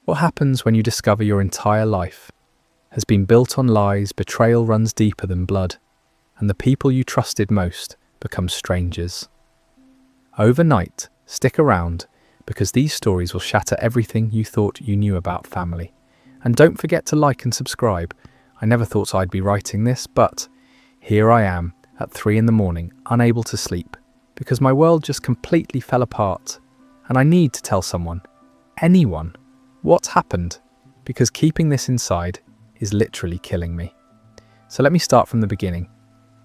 What happens when you discover your entire life has been built on lies, betrayal runs deeper than blood, and the people you trusted most become strangers? Overnight, stick around, because these stories will shatter everything you thought you knew about family. And don't forget to like and subscribe. I never thought I'd be writing this, but here I am at 3 a.m, unable to sleep, because my world just completely fell apart. And I need to tell someone, anyone, what's happened, because keeping this inside is literally killing me. So let me start from the beginning.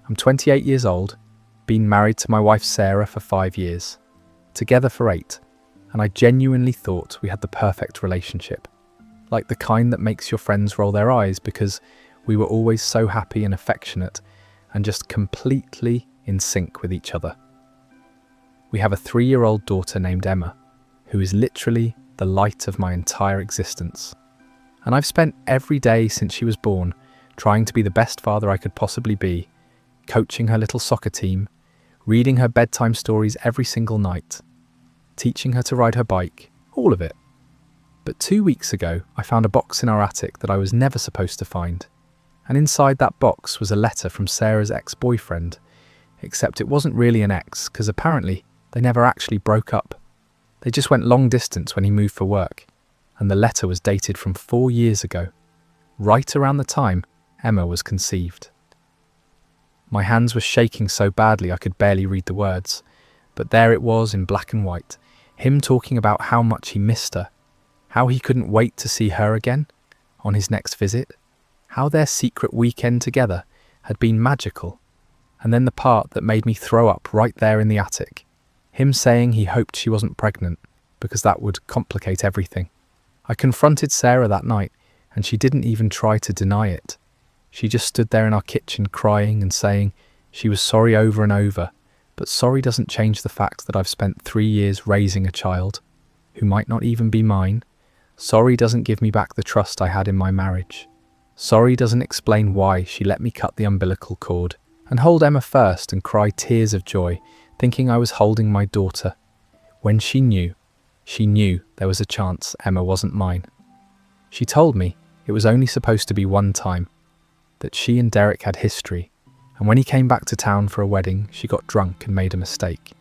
I'm 28 years old, been married to my wife Sarah for 5 years, together for 8, and I genuinely thought we had the perfect relationship, like the kind that makes your friends roll their eyes, because we were always so happy and affectionate and just completely in sync with each other. We have a 3-year-old daughter named Emma, who is literally the light of my entire existence. And I've spent every day since she was born trying to be the best father I could possibly be, coaching her little soccer team, reading her bedtime stories every single night, teaching her to ride her bike, all of it. But 2 weeks ago, I found a box in our attic that I was never supposed to find. And inside that box was a letter from Sarah's ex-boyfriend, except it wasn't really an ex, because apparently they never actually broke up. They just went long distance when he moved for work, and the letter was dated from 4 years ago, right around the time Emma was conceived. My hands were shaking so badly I could barely read the words, but there it was in black and white, him talking about how much he missed her, how he couldn't wait to see her again on his next visit, how their secret weekend together had been magical, and then the part that made me throw up right there in the attic, him saying he hoped she wasn't pregnant because that would complicate everything. I confronted Sarah that night and she didn't even try to deny it. She just stood there in our kitchen crying and saying she was sorry over and over, but sorry doesn't change the fact that I've spent 3 years raising a child who might not even be mine. Sorry doesn't give me back the trust I had in my marriage. Sorry doesn't explain why she let me cut the umbilical cord and hold Emma first and cry tears of joy, thinking I was holding my daughter, when she knew there was a chance Emma wasn't mine. She told me it was only supposed to be one time, that she and Derek had history, and when he came back to town for a wedding, she got drunk and made a mistake.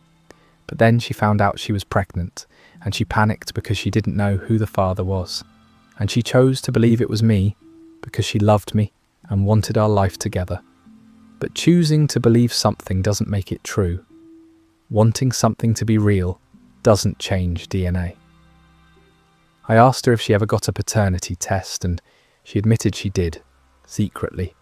But then she found out she was pregnant, and she panicked because she didn't know who the father was, and she chose to believe it was me because she loved me and wanted our life together. But choosing to believe something doesn't make it true. Wanting something to be real doesn't change DNA. I asked her if she ever got a paternity test, and she admitted she did, secretly,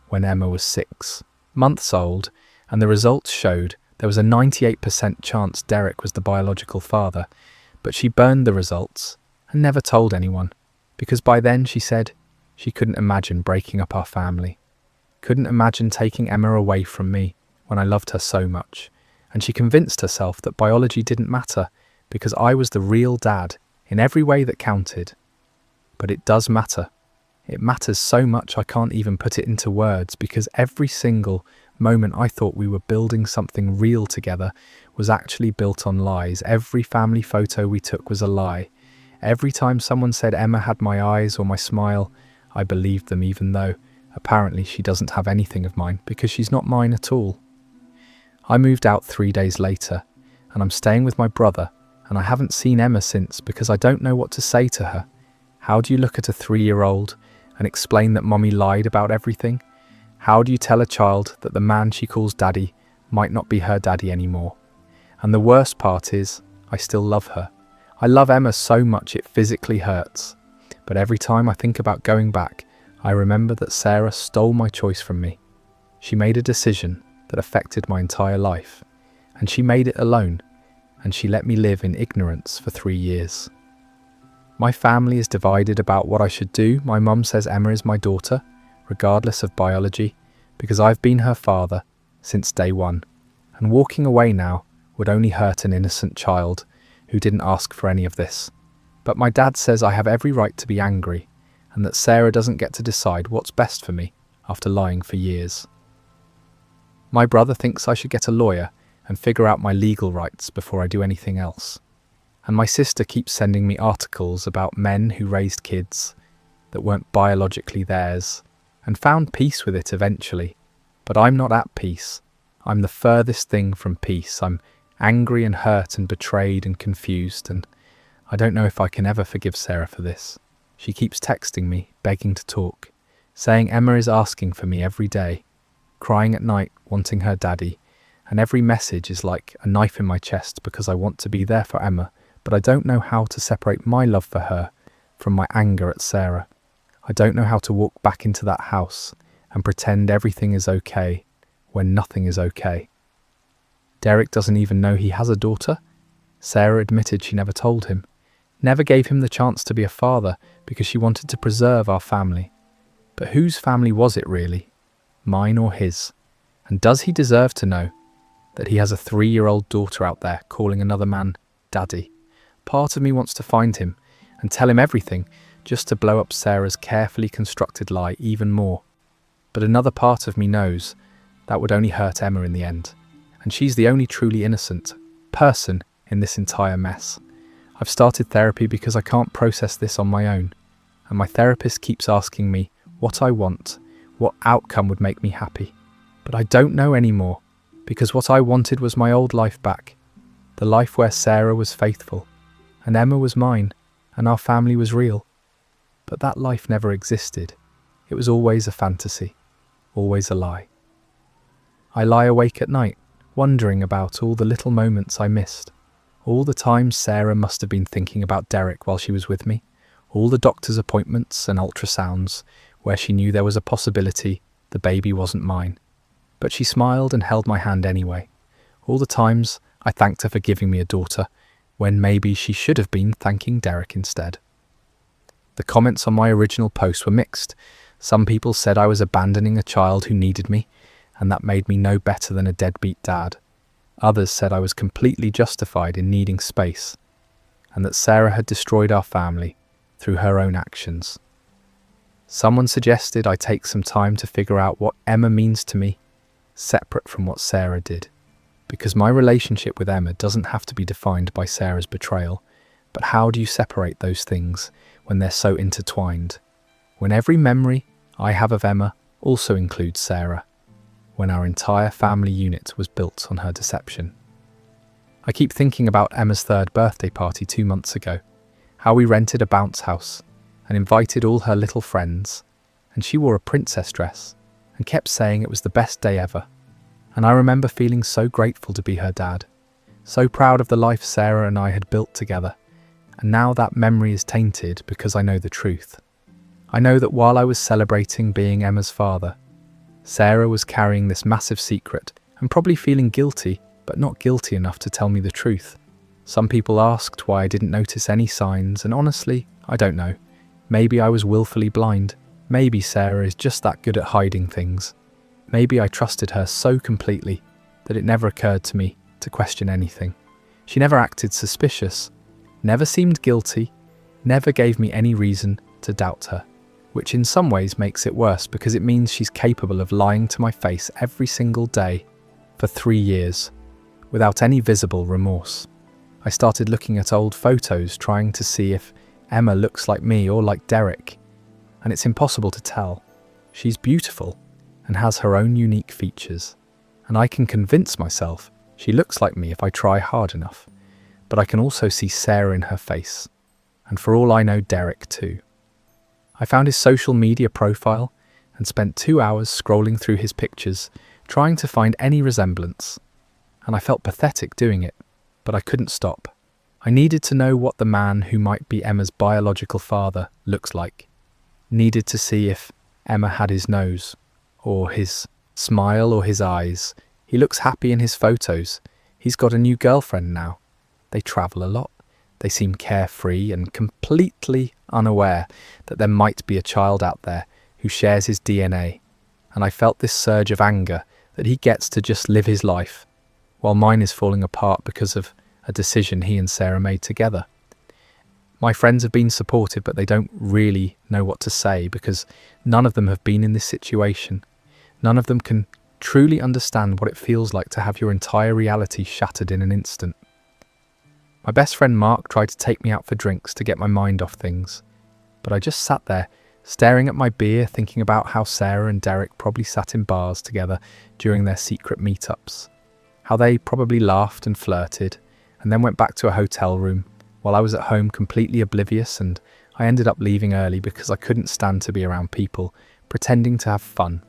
when Emma was 6 months old, and the results showed there was a 98% chance Derek was the biological father, but she burned the results and never told anyone, because by then, she said, she couldn't imagine breaking up our family, couldn't imagine taking Emma away from me when I loved her so much, and she convinced herself that biology didn't matter because I was the real dad in every way that counted. But it does matter. It matters so much I can't even put it into words, because every single moment I thought we were building something real together was actually built on lies. Every family photo we took was a lie. Every time someone said Emma had my eyes or my smile, I believed them, even though apparently she doesn't have anything of mine because she's not mine at all. I moved out 3 days later, and I'm staying with my brother, and I haven't seen Emma since because I don't know what to say to her. How do you look at a 3-year-old and explain that mommy lied about everything? How do you tell a child that the man she calls daddy might not be her daddy anymore? And the worst part is, I still love her. I love Emma so much it physically hurts. But every time I think about going back, I remember that Sarah stole my choice from me. She made a decision that affected my entire life, and she made it alone, and she let me live in ignorance for 3 years. My family is divided about what I should do. My mum says Emma is my daughter, regardless of biology, because I've been her father since day one, and walking away now would only hurt an innocent child who didn't ask for any of this. But my dad says I have every right to be angry, and that Sarah doesn't get to decide what's best for me after lying for years. My brother thinks I should get a lawyer and figure out my legal rights before I do anything else. And my sister keeps sending me articles about men who raised kids that weren't biologically theirs and found peace with it eventually. But I'm not at peace. I'm the furthest thing from peace. I'm angry and hurt and betrayed and confused, and I don't know if I can ever forgive Sarah for this. She keeps texting me, begging to talk, saying Emma is asking for me every day, crying at night, wanting her daddy, and every message is like a knife in my chest because I want to be there for Emma, but I don't know how to separate my love for her from my anger at Sarah. I don't know how to walk back into that house and pretend everything is okay when nothing is okay. Derek doesn't even know he has a daughter. Sarah admitted she never told him, never gave him the chance to be a father because she wanted to preserve our family. But whose family was it really? Mine or his? And does he deserve to know that he has a 3-year-old daughter out there calling another man daddy? Part of me wants to find him and tell him everything just to blow up Sarah's carefully constructed lie even more. But another part of me knows that would only hurt Emma in the end. And she's the only truly innocent person in this entire mess. I've started therapy because I can't process this on my own. And my therapist keeps asking me what I want, what outcome would make me happy. But I don't know anymore, because what I wanted was my old life back. The life where Sarah was faithful, and Emma was mine, and our family was real. But that life never existed. It was always a fantasy, always a lie. I lie awake at night, wondering about all the little moments I missed. All the times Sarah must have been thinking about Derek while she was with me. All the doctor's appointments and ultrasounds where she knew there was a possibility the baby wasn't mine. But she smiled and held my hand anyway. All the times I thanked her for giving me a daughter, when maybe she should have been thanking Derek instead. The comments on my original post were mixed. Some people said I was abandoning a child who needed me, and that made me no better than a deadbeat dad. Others said I was completely justified in needing space, and that Sarah had destroyed our family through her own actions. Someone suggested I take some time to figure out what Emma means to me, separate from what Sarah did, because my relationship with Emma doesn't have to be defined by Sarah's betrayal. But how do you separate those things when they're so intertwined? When every memory I have of Emma also includes Sarah, when our entire family unit was built on her deception. I keep thinking about Emma's 3rd birthday party 2 months ago, how we rented a bounce house and invited all her little friends, and she wore a princess dress and kept saying it was the best day ever. And I remember feeling so grateful to be her dad, so proud of the life Sarah and I had built together. And now that memory is tainted because I know the truth. I know that while I was celebrating being Emma's father, Sarah was carrying this massive secret and probably feeling guilty, but not guilty enough to tell me the truth. Some people asked why I didn't notice any signs, and honestly, I don't know. Maybe I was willfully blind. Maybe Sarah is just that good at hiding things. Maybe I trusted her so completely that it never occurred to me to question anything. She never acted suspicious, never seemed guilty, never gave me any reason to doubt her, which in some ways makes it worse because it means she's capable of lying to my face every single day for 3 years without any visible remorse. I started looking at old photos trying to see if Emma looks like me or like Derek, and it's impossible to tell. She's beautiful and has her own unique features, and I can convince myself she looks like me if I try hard enough. But I can also see Sarah in her face, and for all I know, Derek too. I found his social media profile and spent 2 hours scrolling through his pictures, trying to find any resemblance, and I felt pathetic doing it, but I couldn't stop. I needed to know what the man who might be Emma's biological father looks like. Needed to see if Emma had his nose, or his smile, or his eyes. He looks happy in his photos. He's got a new girlfriend now. They travel a lot. They seem carefree and completely unaware that there might be a child out there who shares his DNA. And I felt this surge of anger that he gets to just live his life, while mine is falling apart because of a decision he and Sarah made together. My friends have been supportive, but they don't really know what to say because none of them have been in this situation. None of them can truly understand what it feels like to have your entire reality shattered in an instant. My best friend Mark tried to take me out for drinks to get my mind off things, but I just sat there, staring at my beer, thinking about how Sarah and Derek probably sat in bars together during their secret meetups, how they probably laughed and flirted, and then went back to a hotel room, while I was at home completely oblivious, and I ended up leaving early because I couldn't stand to be around people pretending to have fun.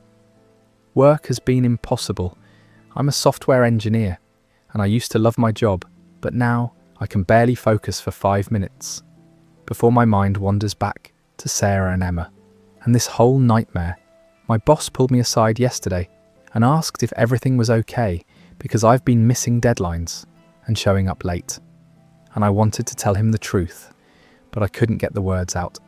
Work has been impossible. I'm a software engineer, and I used to love my job, but now I can barely focus for 5 minutes before my mind wanders back to Sarah and Emma. And this whole nightmare. My boss pulled me aside yesterday and asked if everything was okay because I've been missing deadlines and showing up late. And I wanted to tell him the truth, but I couldn't get the words out.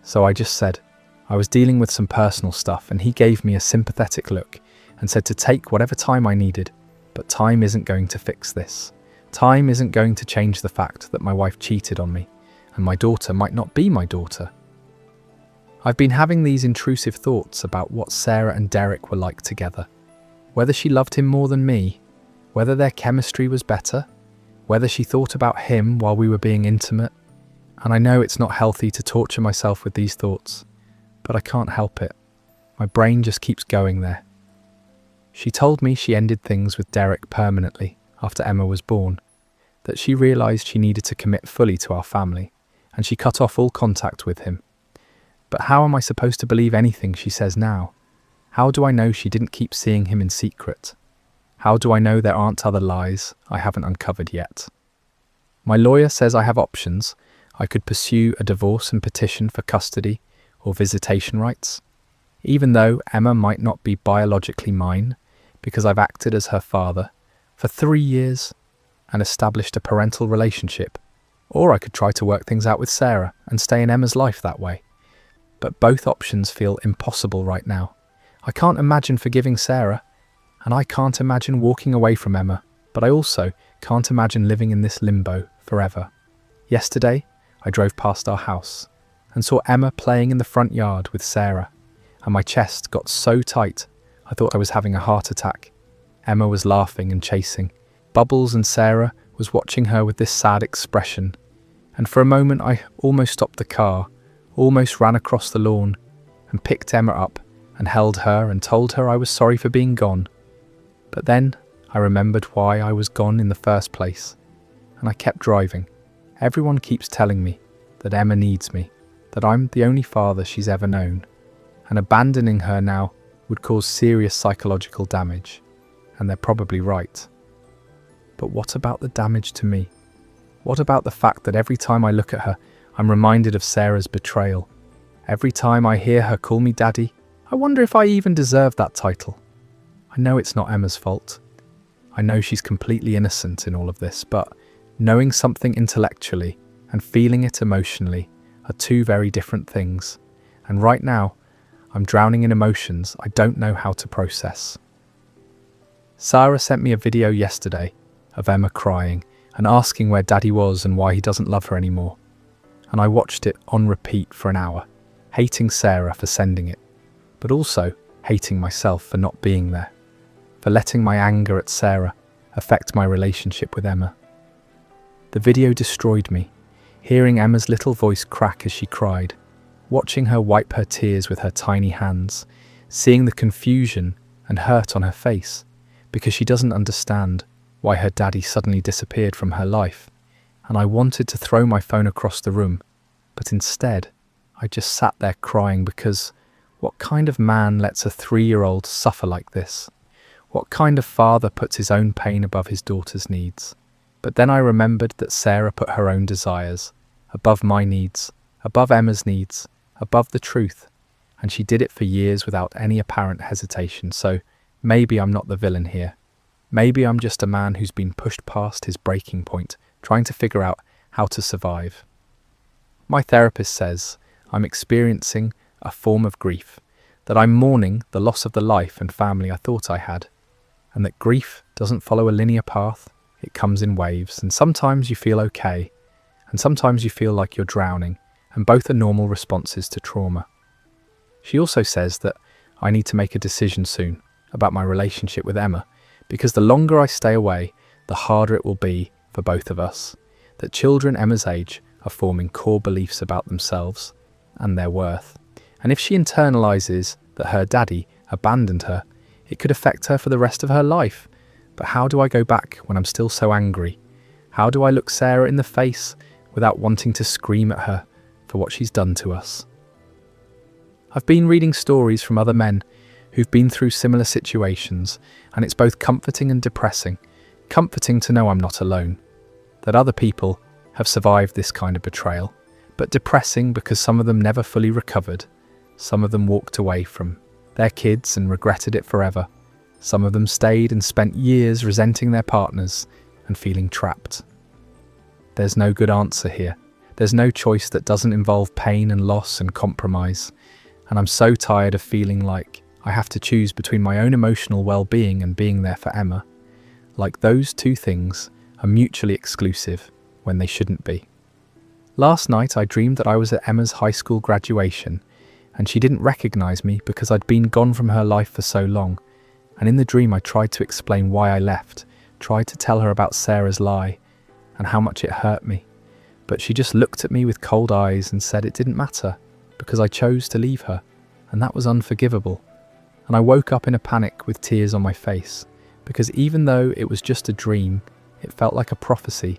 So I just said I was dealing with some personal stuff, and he gave me a sympathetic look and said to take whatever time I needed, but time isn't going to fix this. Time isn't going to change the fact that my wife cheated on me, and my daughter might not be my daughter. I've been having these intrusive thoughts about what Sarah and Derek were like together. Whether she loved him more than me, whether their chemistry was better, whether she thought about him while we were being intimate. And I know it's not healthy to torture myself with these thoughts, but I can't help it. My brain just keeps going there. She told me she ended things with Derek permanently after Emma was born, that she realised she needed to commit fully to our family, and she cut off all contact with him. But how am I supposed to believe anything she says now? How do I know she didn't keep seeing him in secret? How do I know there aren't other lies I haven't uncovered yet? My lawyer says I have options. I could pursue a divorce and petition for custody or visitation rights, even though Emma might not be biologically mine, because I've acted as her father for 3 years and established a parental relationship. Or I could try to work things out with Sarah and stay in Emma's life that way. But both options feel impossible right now. I can't imagine forgiving Sarah, and I can't imagine walking away from Emma, but I also can't imagine living in this limbo forever. Yesterday, I drove past our house and saw Emma playing in the front yard with Sarah, and my chest got so tight I thought I was having a heart attack. Emma was laughing and chasing. Bubbles and Sarah was watching her with this sad expression, and for a moment I almost stopped the car, almost ran across the lawn and picked Emma up and held her and told her I was sorry for being gone. But then I remembered why I was gone in the first place, and I kept driving. Everyone keeps telling me that Emma needs me, that I'm the only father she's ever known, and abandoning her now would cause serious psychological damage, and they're probably right. But what about the damage to me? What about the fact that every time I look at her, I'm reminded of Sarah's betrayal? Every time I hear her call me daddy, I wonder if I even deserve that title. I know it's not Emma's fault. I know she's completely innocent in all of this, but knowing something intellectually and feeling it emotionally are two very different things. And right now, I'm drowning in emotions I don't know how to process. Sarah sent me a video yesterday of Emma crying and asking where Daddy was and why he doesn't love her anymore. And I watched it on repeat for an hour, hating Sarah for sending it, but also hating myself for not being there, for letting my anger at Sarah affect my relationship with Emma. The video destroyed me, hearing Emma's little voice crack as she cried, watching her wipe her tears with her tiny hands, seeing the confusion and hurt on her face because she doesn't understand why her daddy suddenly disappeared from her life, and I wanted to throw my phone across the room, but instead I just sat there crying because what kind of man lets a 3-year-old suffer like this? What kind of father puts his own pain above his daughter's needs? But then I remembered that Sarah put her own desires above my needs, above Emma's needs, above the truth, and she did it for years without any apparent hesitation, so maybe I'm not the villain here. Maybe I'm just a man who's been pushed past his breaking point, trying to figure out how to survive. My therapist says I'm experiencing a form of grief, that I'm mourning the loss of the life and family I thought I had, and that grief doesn't follow a linear path, it comes in waves, and sometimes you feel okay, and sometimes you feel like you're drowning, and both are normal responses to trauma. She also says that I need to make a decision soon about my relationship with Emma, because the longer I stay away, the harder it will be for both of us. that children Emma's age are forming core beliefs about themselves and their worth. And if she internalizes that her daddy abandoned her, it could affect her for the rest of her life. But how do I go back when I'm still so angry? How do I look Sarah in the face without wanting to scream at her for what she's done to us? I've been reading stories from other men who've been through similar situations, and it's both comforting and depressing. Comforting to know I'm not alone, that other people have survived this kind of betrayal, but depressing because some of them never fully recovered. Some of them walked away from their kids and regretted it forever. Some of them stayed and spent years resenting their partners and feeling trapped. There's no good answer here. There's no choice that doesn't involve pain and loss and compromise. And I'm so tired of feeling like I have to choose between my own emotional well-being and being there for Emma. Like those two things are mutually exclusive when they shouldn't be. Last night I dreamed that I was at Emma's high school graduation, and she didn't recognize me because I'd been gone from her life for so long. And in the dream I tried to explain why I left, tried to tell her about Sarah's lie and how much it hurt me. But she just looked at me with cold eyes and said it didn't matter because I chose to leave her, and that was unforgivable. And I woke up in a panic with tears on my face, because even though it was just a dream, it felt like a prophecy,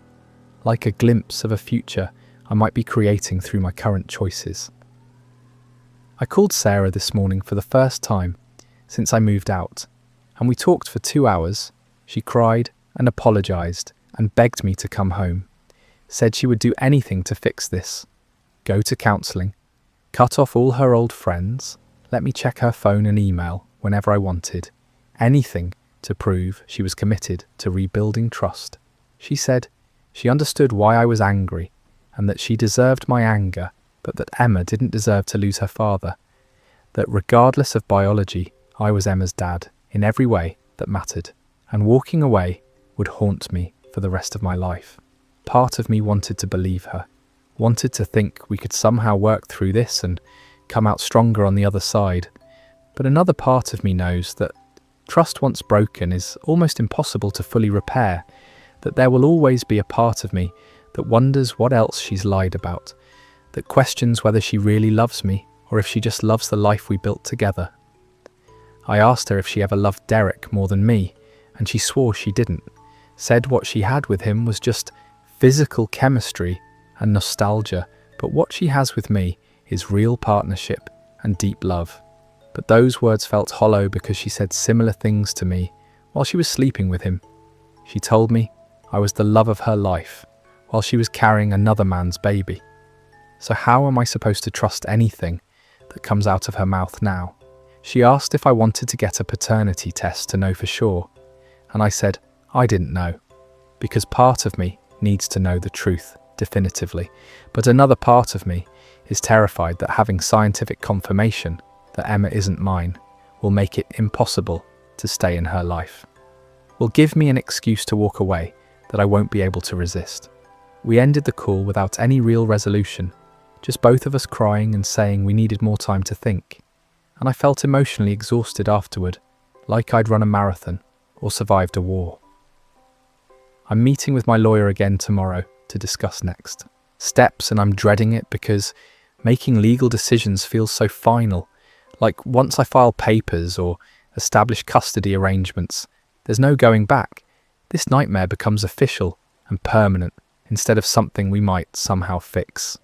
like a glimpse of a future I might be creating through my current choices. I called Sarah this morning for the first time since I moved out, and we talked for 2 hours. She cried and apologised and begged me to come home, said she would do anything to fix this, go to counselling, cut off all her old friends, let me check her phone and email whenever I wanted, anything to prove she was committed to rebuilding trust. She said she understood why I was angry and that she deserved my anger, but that Emma didn't deserve to lose her father, that regardless of biology, I was Emma's dad in every way that mattered, and walking away would haunt me for the rest of my life. Part of me wanted to believe her, wanted to think we could somehow work through this and come out stronger on the other side. But another part of me knows that trust once broken is almost impossible to fully repair, that there will always be a part of me that wonders what else she's lied about, that questions whether she really loves me or if she just loves the life we built together. I asked her if she ever loved Derek more than me, and she swore she didn't, said what she had with him was just physical chemistry and nostalgia, but what she has with me is real partnership and deep love. But those words felt hollow because she said similar things to me while she was sleeping with him. She told me I was the love of her life while she was carrying another man's baby. So how am I supposed to trust anything that comes out of her mouth now? She asked if I wanted to get a paternity test to know for sure, and I said I didn't know, because part of me needs to know the truth definitively, but another part of me is terrified that having scientific confirmation that Emma isn't mine will make it impossible to stay in her life, will give me an excuse to walk away that I won't be able to resist. We ended the call without any real resolution, just both of us crying and saying we needed more time to think, and I felt emotionally exhausted afterward, like I'd run a marathon or survived a war. I'm meeting with my lawyer again tomorrow to discuss next steps, and I'm dreading it because making legal decisions feels so final. Like once I file papers or establish custody arrangements, there's no going back. This nightmare becomes official and permanent instead of something we might somehow fix.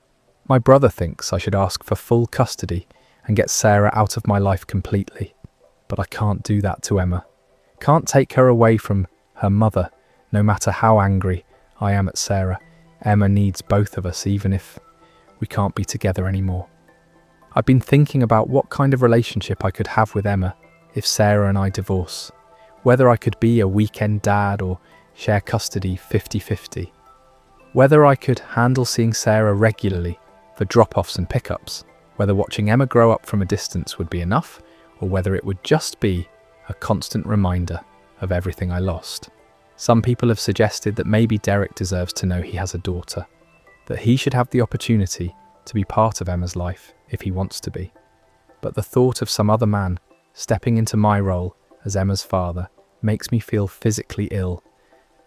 My brother thinks I should ask for full custody and get Sarah out of my life completely, but I can't do that to Emma. Can't take her away from her mother, no matter how angry I am at Sarah. Emma needs both of us, even if we can't be together anymore. I've been thinking about what kind of relationship I could have with Emma if Sarah and I divorce, whether I could be a weekend dad or share custody 50-50, whether I could handle seeing Sarah regularly for drop-offs and pickups, whether watching Emma grow up from a distance would be enough, or whether it would just be a constant reminder of everything I lost. Some people have suggested that maybe Derek deserves to know he has a daughter, that he should have the opportunity to be part of Emma's life if he wants to be. But the thought of some other man stepping into my role as Emma's father makes me feel physically ill.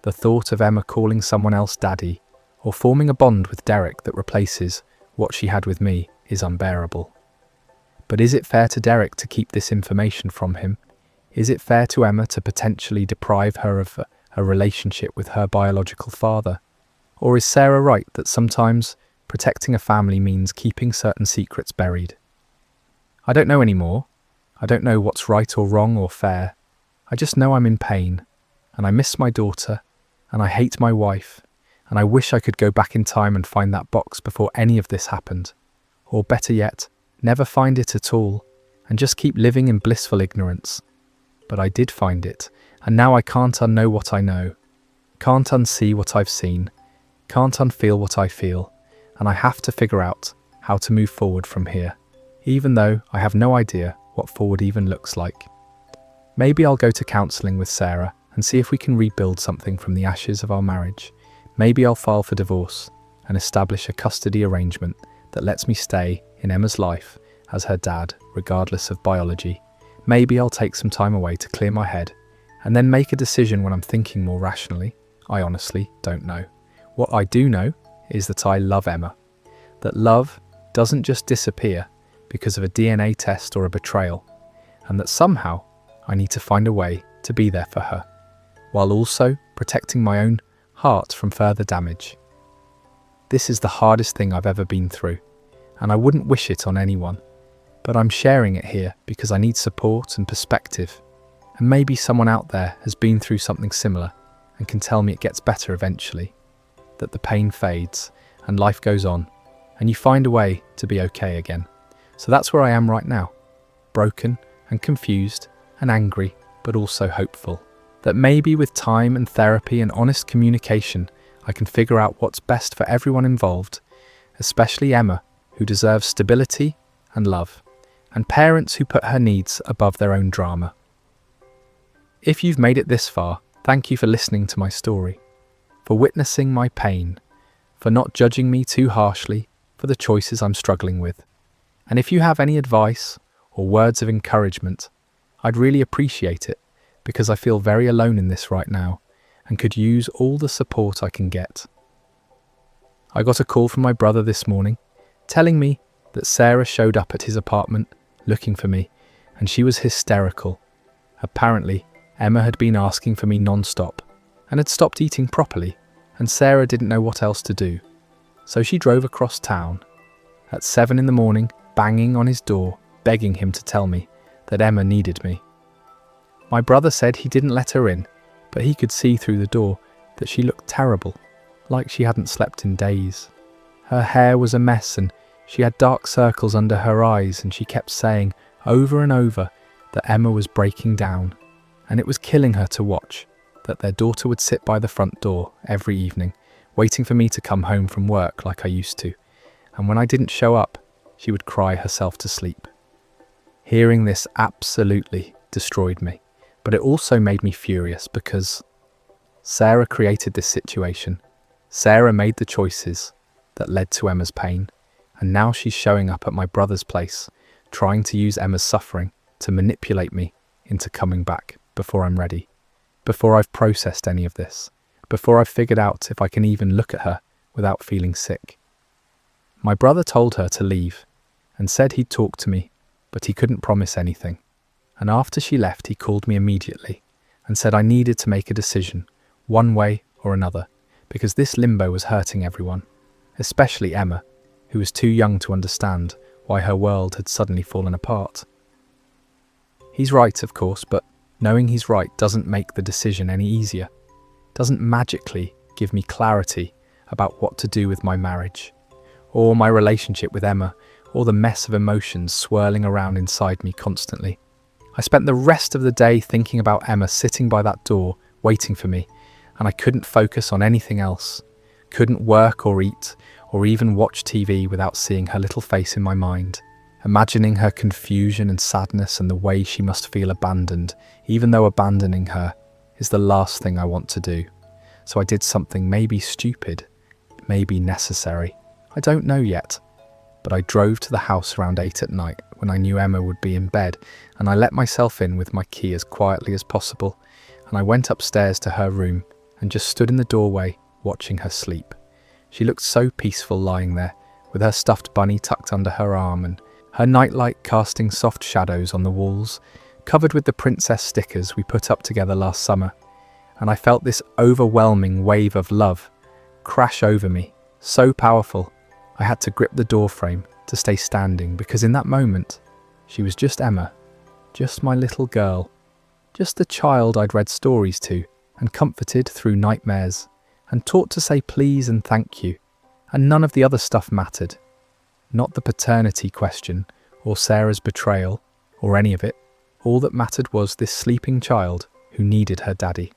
The thought of Emma calling someone else daddy or forming a bond with Derek that replaces what she had with me is unbearable. But is it fair to Derek to keep this information from him? Is it fair to Emma to potentially deprive her of a relationship with her biological father? Or is Sarah right that sometimes protecting a family means keeping certain secrets buried? I don't know anymore. I don't know what's right or wrong or fair. I just know I'm in pain, and I miss my daughter, and I hate my wife, and I wish I could go back in time and find that box before any of this happened. Or better yet, never find it at all, and just keep living in blissful ignorance. But I did find it, and now I can't unknow what I know, can't unsee what I've seen, can't unfeel what I feel, and I have to figure out how to move forward from here, even though I have no idea what forward even looks like. Maybe I'll go to counselling with Sarah and see if we can rebuild something from the ashes of our marriage. Maybe I'll file for divorce and establish a custody arrangement that lets me stay in Emma's life as her dad, regardless of biology. Maybe I'll take some time away to clear my head and then make a decision when I'm thinking more rationally. I honestly don't know. What I do know is that I love Emma. That love doesn't just disappear because of a DNA test or a betrayal, and that somehow I need to find a way to be there for her, while also protecting my own heart from further damage. This is the hardest thing I've ever been through, and I wouldn't wish it on anyone, but I'm sharing it here because I need support and perspective, and maybe someone out there has been through something similar and can tell me it gets better eventually, that the pain fades and life goes on, and you find a way to be okay again. So that's where I am right now, broken and confused and angry, but also hopeful, that maybe with time and therapy and honest communication, I can figure out what's best for everyone involved, especially Emma, who deserves stability and love, and parents who put her needs above their own drama. If you've made it this far, thank you for listening to my story, for witnessing my pain, for not judging me too harshly for the choices I'm struggling with. And if you have any advice or words of encouragement, I'd really appreciate it, because I feel very alone in this right now and could use all the support I can get. I got a call from my brother this morning telling me that Sarah showed up at his apartment looking for me, and she was hysterical. Apparently, Emma had been asking for me non-stop and had stopped eating properly, and Sarah didn't know what else to do. So she drove across town at 7 a.m, banging on his door, begging him to tell me that Emma needed me. My brother said he didn't let her in, but he could see through the door that she looked terrible, like she hadn't slept in days. Her hair was a mess and she had dark circles under her eyes, and she kept saying over and over that Emma was breaking down, and it was killing her to watch that their daughter would sit by the front door every evening, waiting for me to come home from work like I used to, and when I didn't show up, she would cry herself to sleep. Hearing this absolutely destroyed me, but it also made me furious because Sarah created this situation. Sarah made the choices that led to Emma's pain, and now she's showing up at my brother's place, trying to use Emma's suffering to manipulate me into coming back before I'm ready, before I've processed any of this, before I've figured out if I can even look at her without feeling sick. My brother told her to leave and said he'd talk to me, but he couldn't promise anything. And after she left, he called me immediately and said I needed to make a decision, one way or another, because this limbo was hurting everyone, especially Emma, who was too young to understand why her world had suddenly fallen apart. He's right, of course, but knowing he's right doesn't make the decision any easier, doesn't magically give me clarity about what to do with my marriage, or my relationship with Emma, or the mess of emotions swirling around inside me constantly. I spent the rest of the day thinking about Emma sitting by that door, waiting for me, and I couldn't focus on anything else, couldn't work or eat, or even watch TV without seeing her little face in my mind, imagining her confusion and sadness and the way she must feel abandoned, even though abandoning her is the last thing I want to do. So I did something maybe stupid, maybe necessary. I don't know yet. But I drove to the house around 8 at night when I knew Emma would be in bed, and I let myself in with my key as quietly as possible, and I went upstairs to her room and just stood in the doorway watching her sleep. She looked so peaceful lying there, with her stuffed bunny tucked under her arm and her nightlight casting soft shadows on the walls, covered with the princess stickers we put up together last summer. And I felt this overwhelming wave of love crash over me, so powerful. I had to grip the doorframe to stay standing because in that moment, she was just Emma, just my little girl, just the child I'd read stories to and comforted through nightmares and taught to say please and thank you, and none of the other stuff mattered. Not the paternity question or Sarah's betrayal or any of it. All that mattered was this sleeping child who needed her daddy.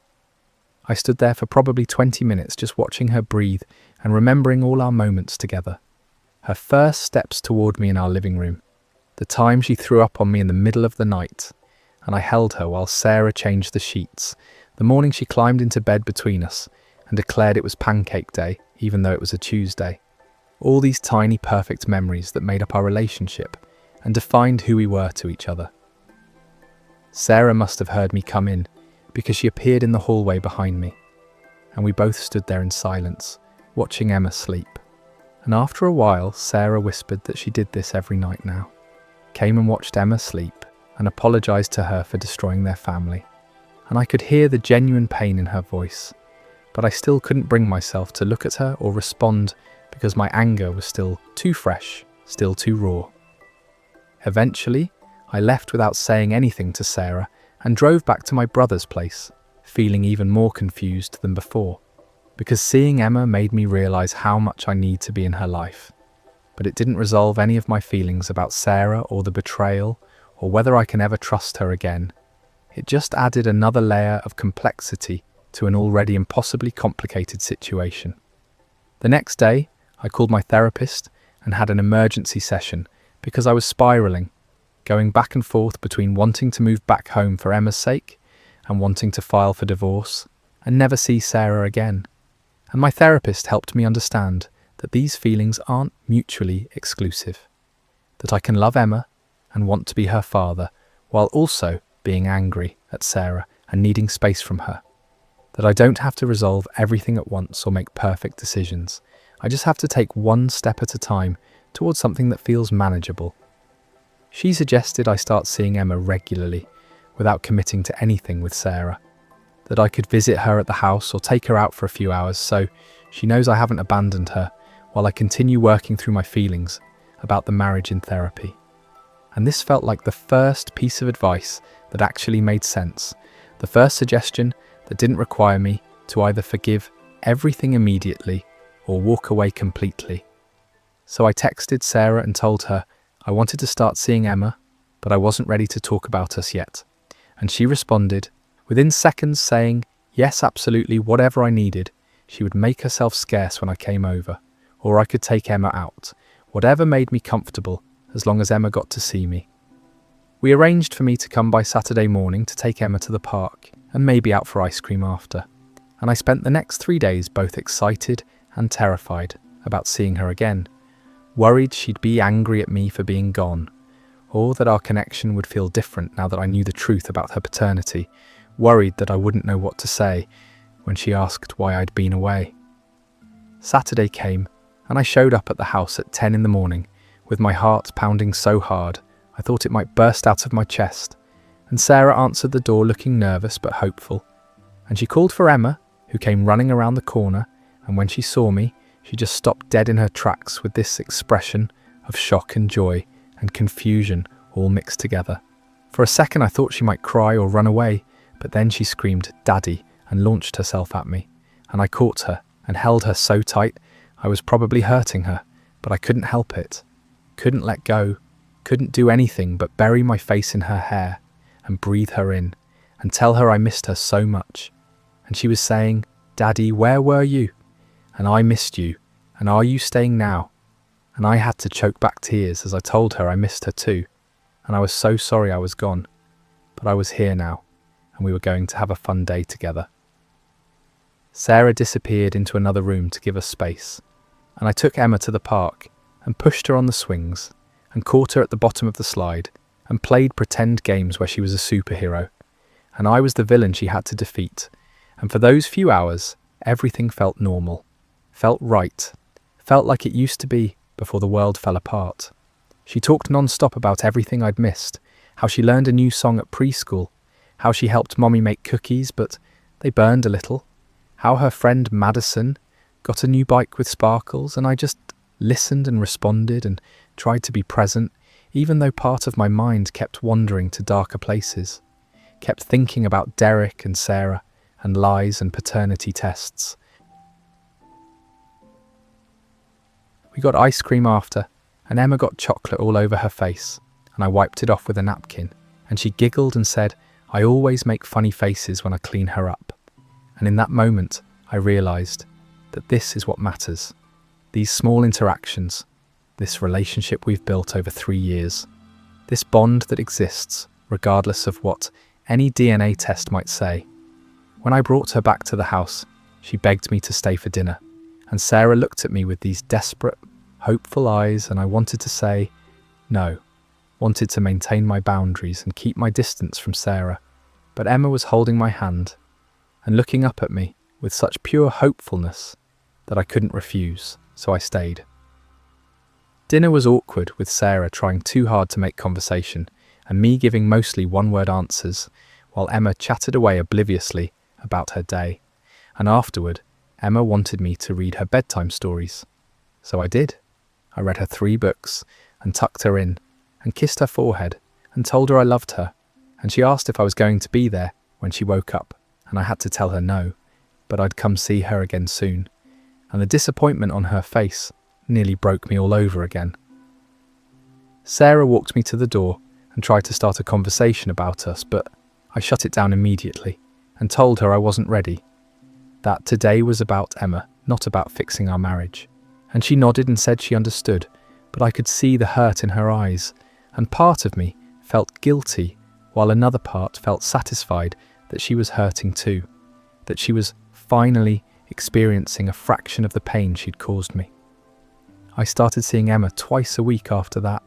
I stood there for probably 20 minutes just watching her breathe and remembering all our moments together. Her first steps toward me in our living room, the time she threw up on me in the middle of the night, and I held her while Sarah changed the sheets, the morning she climbed into bed between us and declared it was pancake day, even though it was a Tuesday. All these tiny perfect memories that made up our relationship and defined who we were to each other. Sarah must have heard me come in because she appeared in the hallway behind me, and we both stood there in silence, watching Emma sleep. And after a while, Sarah whispered that she did this every night now, came and watched Emma sleep and apologised to her for destroying their family. And I could hear the genuine pain in her voice, but I still couldn't bring myself to look at her or respond because my anger was still too fresh, still too raw. Eventually, I left without saying anything to Sarah and drove back to my brother's place, feeling even more confused than before, because seeing Emma made me realise how much I need to be in her life. But it didn't resolve any of my feelings about Sarah or the betrayal or whether I can ever trust her again. It just added another layer of complexity to an already impossibly complicated situation. The next day, I called my therapist and had an emergency session because I was spiralling, going back and forth between wanting to move back home for Emma's sake and wanting to file for divorce and never see Sarah again. And my therapist helped me understand that these feelings aren't mutually exclusive, that I can love Emma and want to be her father while also being angry at Sarah and needing space from her, that I don't have to resolve everything at once or make perfect decisions. I just have to take one step at a time towards something that feels manageable. She suggested I start seeing Emma regularly without committing to anything with Sarah, that I could visit her at the house or take her out for a few hours so she knows I haven't abandoned her while I continue working through my feelings about the marriage in therapy. And this felt like the first piece of advice that actually made sense, the first suggestion that didn't require me to either forgive everything immediately or walk away completely. So I texted Sarah and told her I wanted to start seeing Emma, but I wasn't ready to talk about us yet. And she responded, within seconds saying, yes, absolutely, whatever I needed. She would make herself scarce when I came over, or I could take Emma out, whatever made me comfortable, as long as Emma got to see me. We arranged for me to come by Saturday morning to take Emma to the park, and maybe out for ice cream after. And I spent the next 3 days both excited and terrified about seeing her again, worried she'd be angry at me for being gone, or that our connection would feel different now that I knew the truth about her paternity, worried that I wouldn't know what to say when she asked why I'd been away. Saturday came, and I showed up at the house at 10 in the morning, with my heart pounding so hard I thought it might burst out of my chest, and Sarah answered the door looking nervous but hopeful, and she called for Emma, who came running around the corner, and when she saw me, she just stopped dead in her tracks with this expression of shock and joy and confusion all mixed together. For a second I thought she might cry or run away, but then she screamed, "Daddy," and launched herself at me, and I caught her and held her so tight I was probably hurting her, but I couldn't help it. Couldn't let go, couldn't do anything but bury my face in her hair and breathe her in and tell her I missed her so much. And she was saying, "Daddy, where were you? And I missed you, and are you staying now?" And I had to choke back tears as I told her I missed her too, and I was so sorry I was gone, but I was here now, and we were going to have a fun day together. Sarah disappeared into another room to give us space, and I took Emma to the park and pushed her on the swings and caught her at the bottom of the slide and played pretend games where she was a superhero, and I was the villain she had to defeat. And for those few hours, everything felt normal, felt right, felt like it used to be before the world fell apart. She talked non-stop about everything I'd missed, how she learned a new song at preschool, how she helped Mommy make cookies but they burned a little, how her friend Madison got a new bike with sparkles, and I just listened and responded and tried to be present, even though part of my mind kept wandering to darker places, kept thinking about Derek and Sarah and lies and paternity tests. We got ice cream after, and Emma got chocolate all over her face, and I wiped it off with a napkin, and she giggled and said, "I always make funny faces when I clean her up." And in that moment, I realised that this is what matters. These small interactions, this relationship we've built over 3 years, this bond that exists regardless of what any DNA test might say. When I brought her back to the house, she begged me to stay for dinner, and Sarah looked at me with these desperate, hopeful eyes, and I wanted to say no, wanted to maintain my boundaries and keep my distance from Sarah. But Emma was holding my hand and looking up at me with such pure hopefulness that I couldn't refuse, so I stayed. Dinner was awkward, with Sarah trying too hard to make conversation and me giving mostly one-word answers, while Emma chatted away obliviously about her day. And afterward, Emma wanted me to read her bedtime stories. So I did. I read her 3 books and tucked her in and kissed her forehead and told her I loved her. And she asked if I was going to be there when she woke up, and I had to tell her no, but I'd come see her again soon. And the disappointment on her face nearly broke me all over again. Sarah walked me to the door and tried to start a conversation about us, but I shut it down immediately and told her I wasn't ready. That today was about Emma, not about fixing our marriage. And she nodded and said she understood, but I could see the hurt in her eyes, and part of me felt guilty, while another part felt satisfied that she was hurting too, that she was finally experiencing a fraction of the pain she'd caused me. I started seeing Emma twice a week after that,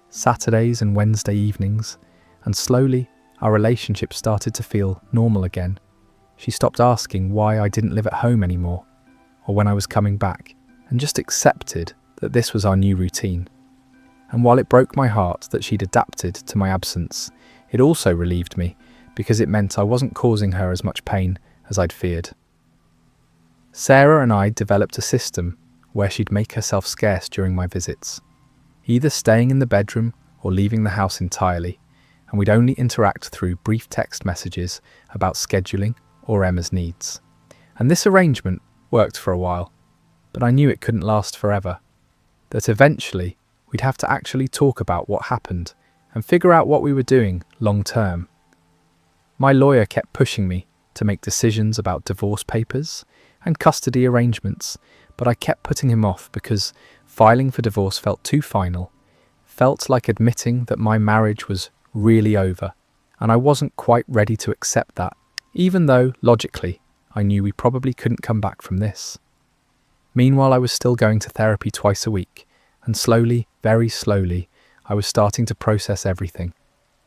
Saturdays and Wednesday evenings, and slowly our relationship started to feel normal again. She stopped asking why I didn't live at home anymore, or when I was coming back, and just accepted that this was our new routine. And while it broke my heart that she'd adapted to my absence, it also relieved me, because it meant I wasn't causing her as much pain as I'd feared. Sarah and I developed a system where she'd make herself scarce during my visits, either staying in the bedroom or leaving the house entirely, and we'd only interact through brief text messages about scheduling or Emma's needs. And this arrangement worked for a while, but I knew it couldn't last forever, that eventually we'd have to actually talk about what happened and figure out what we were doing long term. My lawyer kept pushing me to make decisions about divorce papers and custody arrangements, but I kept putting him off because filing for divorce felt too final, felt like admitting that my marriage was really over, and I wasn't quite ready to accept that, even though, logically, I knew we probably couldn't come back from this. Meanwhile, I was still going to therapy twice a week, and slowly, very slowly, I was starting to process everything,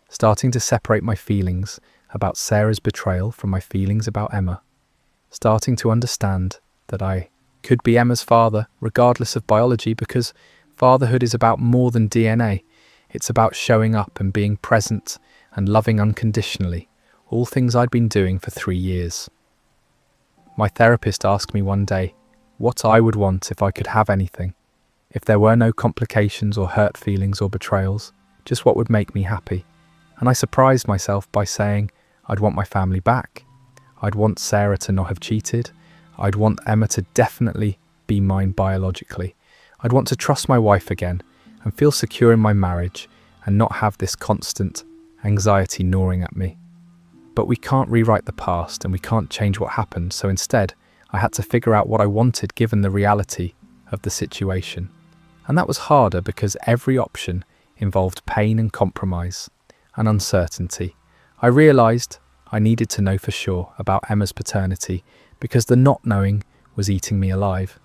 starting to separate my feelings about Sarah's betrayal from my feelings about Emma, starting to understand that I could be Emma's father regardless of biology, because fatherhood is about more than DNA. It's about showing up and being present and loving unconditionally, all things I'd been doing for 3 years. My therapist asked me one day what I would want if I could have anything, if there were no complications or hurt feelings or betrayals, just what would make me happy. And I surprised myself by saying I'd want my family back. I'd want Sarah to not have cheated. I'd want Emma to definitely be mine biologically. I'd want to trust my wife again and feel secure in my marriage and not have this constant anxiety gnawing at me. But we can't rewrite the past and we can't change what happened, so instead I had to figure out what I wanted given the reality of the situation. And that was harder because every option involved pain and compromise and uncertainty. I realised I needed to know for sure about Emma's paternity because the not knowing was eating me alive.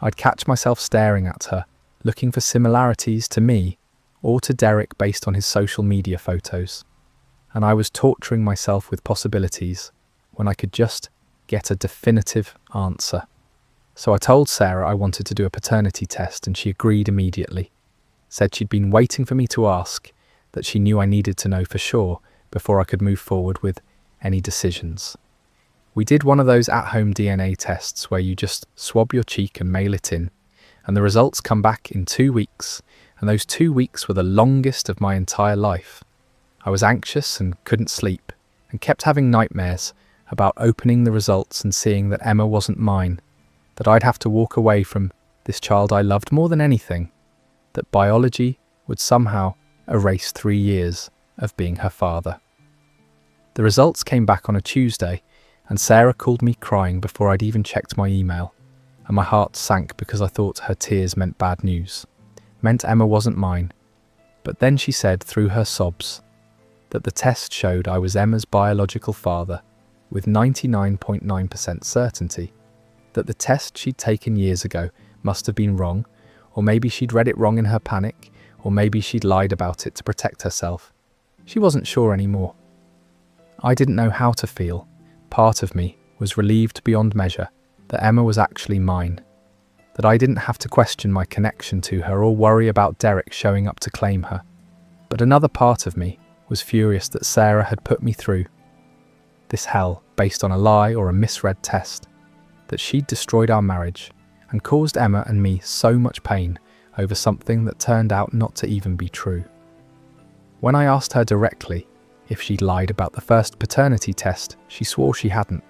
I'd catch myself staring at her, looking for similarities to me or to Derek based on his social media photos. And I was torturing myself with possibilities when I could just get a definitive answer. So I told Sarah I wanted to do a paternity test and she agreed immediately. Said she'd been waiting for me to ask, that she knew I needed to know for sure before I could move forward with any decisions. We did one of those at-home DNA tests where you just swab your cheek and mail it in, and the results come back in 2 weeks, and those 2 weeks were the longest of my entire life. I was anxious and couldn't sleep, and kept having nightmares about opening the results and seeing that Emma wasn't mine, that I'd have to walk away from this child I loved more than anything, that biology would somehow erase 3 years of being her father. The results came back on a Tuesday, and Sarah called me crying before I'd even checked my email, and my heart sank because I thought her tears meant bad news, meant Emma wasn't mine. But then she said through her sobs that the test showed I was Emma's biological father with 99.9% certainty, that the test she'd taken years ago must have been wrong, or maybe she'd read it wrong in her panic, or maybe she'd lied about it to protect herself. She wasn't sure anymore. I didn't know how to feel. Part of me was relieved beyond measure that Emma was actually mine, that I didn't have to question my connection to her or worry about Derek showing up to claim her. But another part of me was furious that Sarah had put me through this hell based on a lie or a misread test, that she'd destroyed our marriage and caused Emma and me so much pain over something that turned out not to even be true. When I asked her directly if she'd lied about the first paternity test, she swore she hadn't,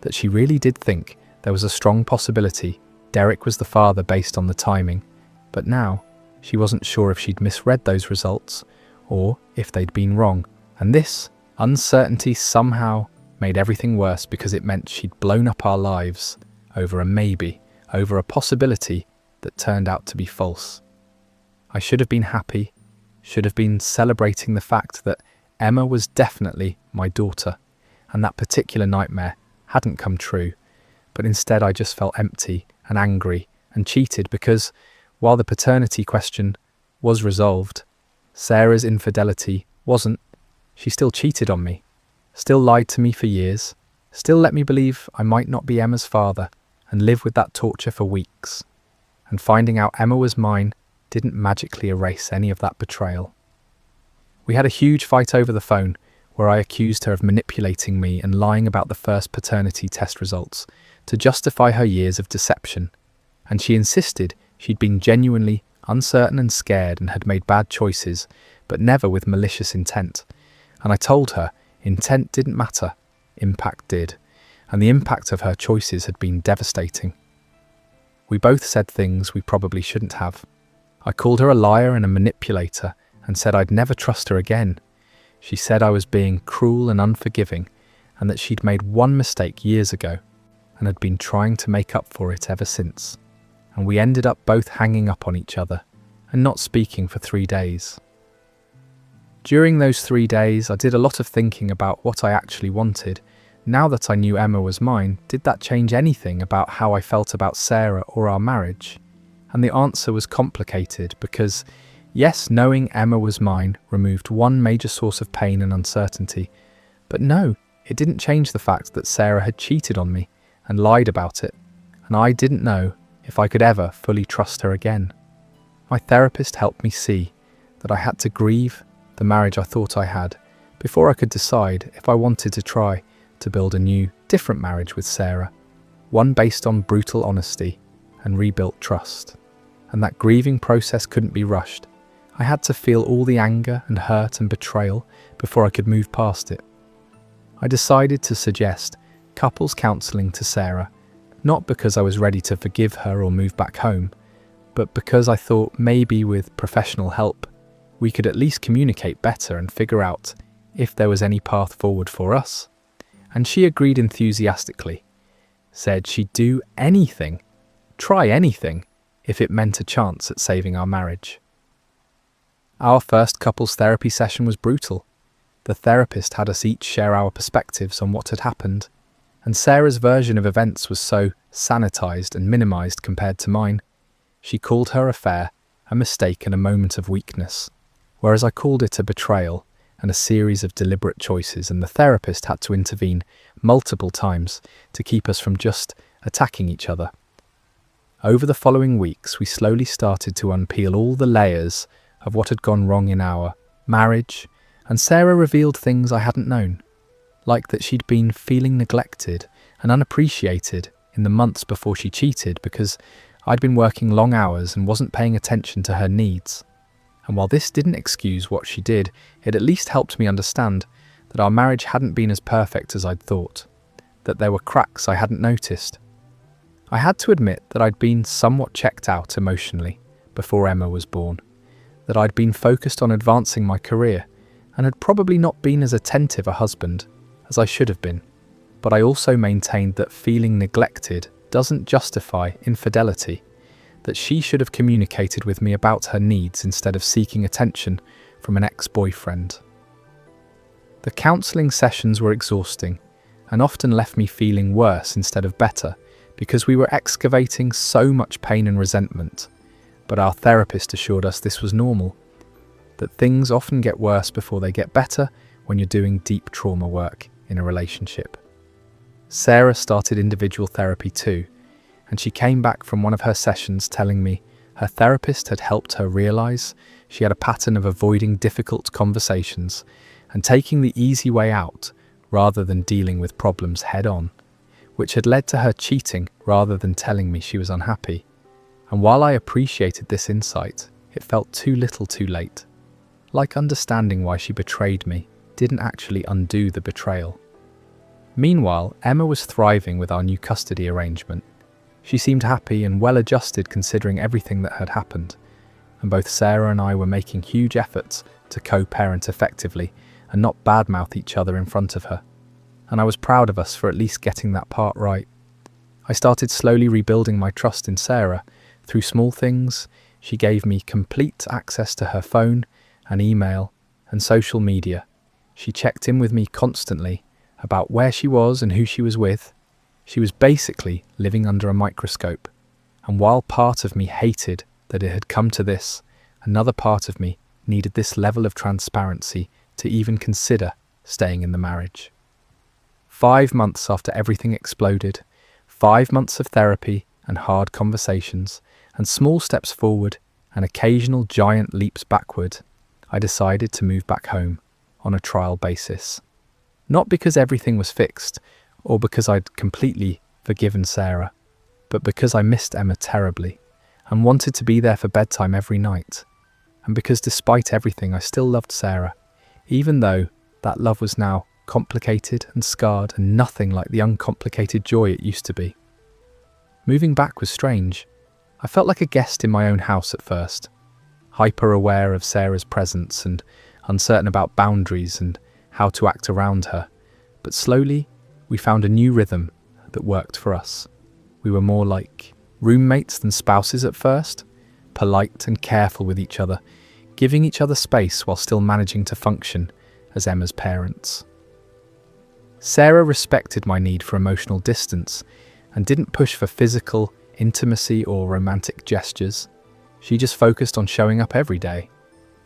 that she really did think there was a strong possibility Derek was the father based on the timing, but now she wasn't sure if she'd misread those results or if they'd been wrong, and this uncertainty somehow made everything worse because it meant she'd blown up our lives over a maybe, over a possibility that turned out to be false. I should have been happy, should have been celebrating the fact that Emma was definitely my daughter, and that particular nightmare hadn't come true, but instead I just felt empty and angry and cheated because, while the paternity question was resolved, Sarah's infidelity wasn't. She still cheated on me, still lied to me for years, still let me believe I might not be Emma's father, and live with that torture for weeks. And finding out Emma was mine didn't magically erase any of that betrayal. We had a huge fight over the phone where I accused her of manipulating me and lying about the first paternity test results to justify her years of deception, and she insisted she'd been genuinely uncertain and scared and had made bad choices, but never with malicious intent. And I told her intent didn't matter, impact did, and the impact of her choices had been devastating. We both said things we probably shouldn't have. I called her a liar and a manipulator and said I'd never trust her again. She said I was being cruel and unforgiving, and that she'd made one mistake years ago and had been trying to make up for it ever since. And we ended up both hanging up on each other and not speaking for 3 days. During those 3 days, I did a lot of thinking about what I actually wanted. Now that I knew Emma was mine, did that change anything about how I felt about Sarah or our marriage? And the answer was complicated because, yes, knowing Emma was mine removed one major source of pain and uncertainty, but no, it didn't change the fact that Sarah had cheated on me and lied about it, and I didn't know if I could ever fully trust her again. My therapist helped me see that I had to grieve the marriage I thought I had before I could decide if I wanted to try to build a new, different marriage with Sarah, one based on brutal honesty and rebuilt trust. And that grieving process couldn't be rushed. I had to feel all the anger and hurt and betrayal before I could move past it. I decided to suggest couples counselling to Sarah, not because I was ready to forgive her or move back home, but because I thought maybe with professional help, we could at least communicate better and figure out if there was any path forward for us. And she agreed enthusiastically, said she'd do anything, try anything, if it meant a chance at saving our marriage. Our first couples therapy session was brutal. The therapist had us each share our perspectives on what had happened, and Sarah's version of events was so sanitized and minimized compared to mine. She called her affair a mistake and a moment of weakness, whereas I called it a betrayal and a series of deliberate choices, and the therapist had to intervene multiple times to keep us from just attacking each other. Over the following weeks, we slowly started to unpeel all the layers of what had gone wrong in our marriage, and Sarah revealed things I hadn't known, like that she'd been feeling neglected and unappreciated in the months before she cheated because I'd been working long hours and wasn't paying attention to her needs. And while this didn't excuse what she did, it at least helped me understand that our marriage hadn't been as perfect as I'd thought, that there were cracks I hadn't noticed. I had to admit that I'd been somewhat checked out emotionally before Emma was born, that I'd been focused on advancing my career and had probably not been as attentive a husband as I should have been. But I also maintained that feeling neglected doesn't justify infidelity, that she should have communicated with me about her needs instead of seeking attention from an ex-boyfriend. The counselling sessions were exhausting and often left me feeling worse instead of better because we were excavating so much pain and resentment. But our therapist assured us this was normal, that things often get worse before they get better when you're doing deep trauma work in a relationship. Sarah started individual therapy too, and she came back from one of her sessions telling me her therapist had helped her realise she had a pattern of avoiding difficult conversations and taking the easy way out rather than dealing with problems head on, which had led to her cheating rather than telling me she was unhappy. And while I appreciated this insight, it felt too little too late. Like understanding why she betrayed me didn't actually undo the betrayal. Meanwhile, Emma was thriving with our new custody arrangement. She seemed happy and well-adjusted considering everything that had happened, and both Sarah and I were making huge efforts to co-parent effectively and not badmouth each other in front of her. And I was proud of us for at least getting that part right. I started slowly rebuilding my trust in Sarah. Through small things, she gave me complete access to her phone and email and social media. She checked in with me constantly about where she was and who she was with. She was basically living under a microscope. And while part of me hated that it had come to this, another part of me needed this level of transparency to even consider staying in the marriage. 5 months after everything exploded, 5 months of therapy and hard conversations, and small steps forward and occasional giant leaps backward, I decided to move back home on a trial basis. Not because everything was fixed, or because I'd completely forgiven Sarah, but because I missed Emma terribly and wanted to be there for bedtime every night, and because despite everything I still loved Sarah, even though that love was now complicated and scarred and nothing like the uncomplicated joy it used to be. Moving back was strange. I felt like a guest in my own house at first, hyper aware of Sarah's presence and uncertain about boundaries and how to act around her. But slowly, we found a new rhythm that worked for us. We were more like roommates than spouses at first, polite and careful with each other, giving each other space while still managing to function as Emma's parents. Sarah respected my need for emotional distance and didn't push for physical intimacy or romantic gestures. She just focused on showing up every day,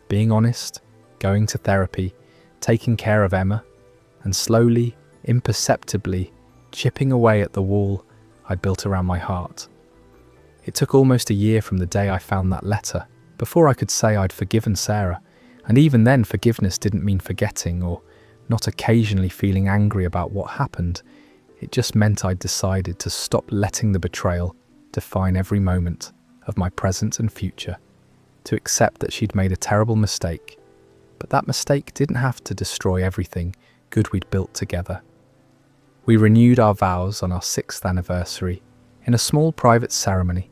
being honest, going to therapy, taking care of Emma, and slowly, imperceptibly, chipping away at the wall I'd built around my heart. It took almost a year from the day I found that letter before I could say I'd forgiven Sarah, and even then forgiveness didn't mean forgetting or not occasionally feeling angry about what happened. It just meant I'd decided to stop letting the betrayal define every moment of my present and future, to accept that she'd made a terrible mistake, but that mistake didn't have to destroy everything good we'd built together. We renewed our vows on our 6th anniversary in a small private ceremony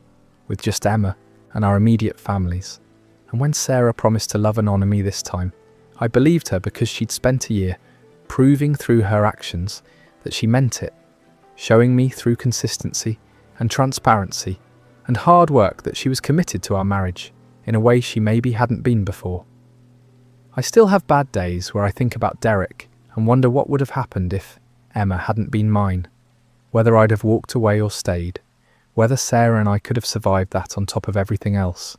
with just Emma and our immediate families, and when Sarah promised to love and honour me this time, I believed her because she'd spent a year proving through her actions that she meant it, showing me through consistency and transparency and hard work that she was committed to our marriage in a way she maybe hadn't been before. I still have bad days where I think about Derek and wonder what would have happened if Emma hadn't been mine, whether I'd have walked away or stayed, whether Sarah and I could have survived that on top of everything else.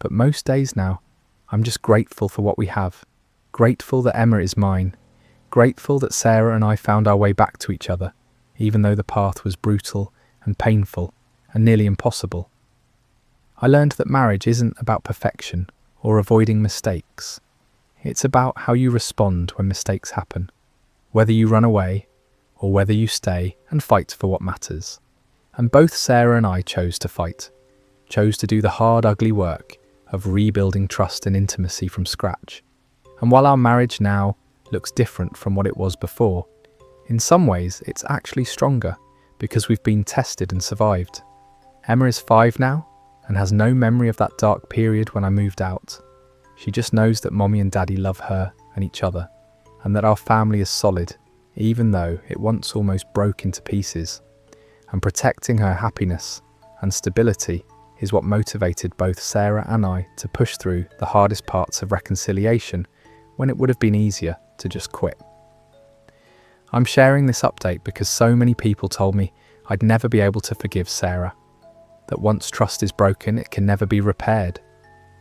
But most days now, I'm just grateful for what we have, grateful that Emma is mine, grateful that Sarah and I found our way back to each other, even though the path was brutal and painful and nearly impossible. I learned that marriage isn't about perfection or avoiding mistakes. It's about how you respond when mistakes happen, whether you run away or whether you stay and fight for what matters. And both Sarah and I chose to fight, chose to do the hard, ugly work of rebuilding trust and intimacy from scratch. And while our marriage now looks different from what it was before, in some ways it's actually stronger because we've been tested and survived. Emma is 5 now and has no memory of that dark period when I moved out. She just knows that Mommy and Daddy love her and each other, and that our family is solid, even though it once almost broke into pieces. And protecting her happiness and stability is what motivated both Sarah and I to push through the hardest parts of reconciliation when it would have been easier to just quit. I'm sharing this update because so many people told me I'd never be able to forgive Sarah, that once trust is broken, it can never be repaired,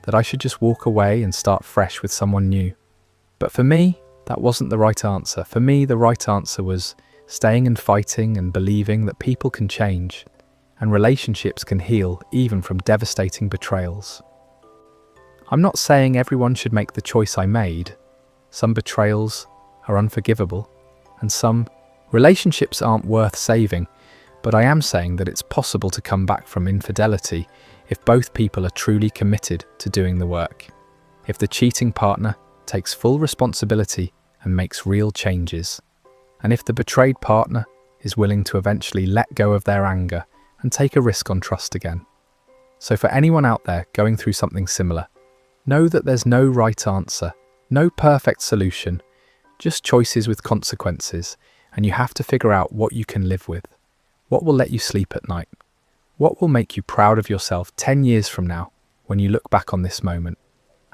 that I should just walk away and start fresh with someone new. But for me, that wasn't the right answer. For me, the right answer was staying and fighting and believing that people can change and relationships can heal even from devastating betrayals. I'm not saying everyone should make the choice I made. Some betrayals are unforgivable and some relationships aren't worth saving, but I am saying that it's possible to come back from infidelity if both people are truly committed to doing the work. If the cheating partner takes full responsibility and makes real changes, and if the betrayed partner is willing to eventually let go of their anger and take a risk on trust again. So for anyone out there going through something similar, know that there's no right answer, no perfect solution, just choices with consequences, and you have to figure out what you can live with, what will let you sleep at night, what will make you proud of yourself 10 years from now when you look back on this moment.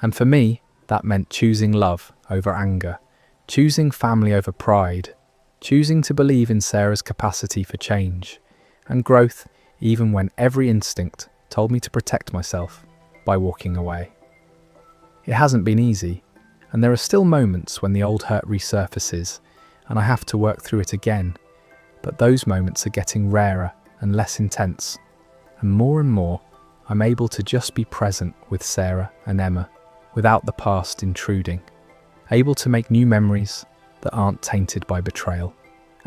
And for me, that meant choosing love over anger, choosing family over pride, choosing to believe in Sarah's capacity for change and growth even when every instinct told me to protect myself by walking away. It hasn't been easy, and there are still moments when the old hurt resurfaces and I have to work through it again, but those moments are getting rarer and less intense, and more I'm able to just be present with Sarah and Emma without the past intruding, able to make new memories that aren't tainted by betrayal,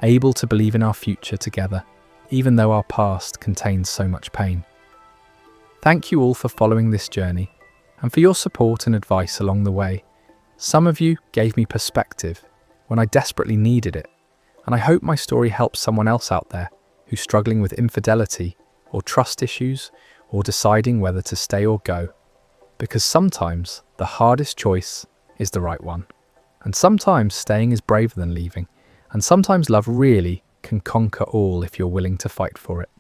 able to believe in our future together, even though our past contains so much pain. Thank you all for following this journey and for your support and advice along the way. Some of you gave me perspective when I desperately needed it, and I hope my story helps someone else out there who's struggling with infidelity or trust issues or deciding whether to stay or go. Because sometimes the hardest choice is the right one. And sometimes staying is braver than leaving. And sometimes love really can conquer all if you're willing to fight for it.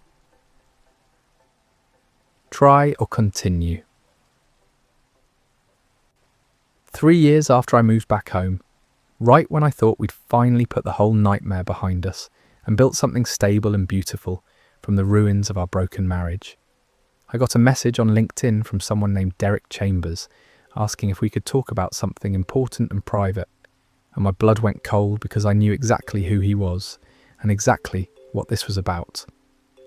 Try or continue. 3 years after I moved back home, right when I thought we'd finally put the whole nightmare behind us and built something stable and beautiful from the ruins of our broken marriage, I got a message on LinkedIn from someone named Derek Chambers asking if we could talk about something important and private, and my blood went cold because I knew exactly who he was and exactly what this was about.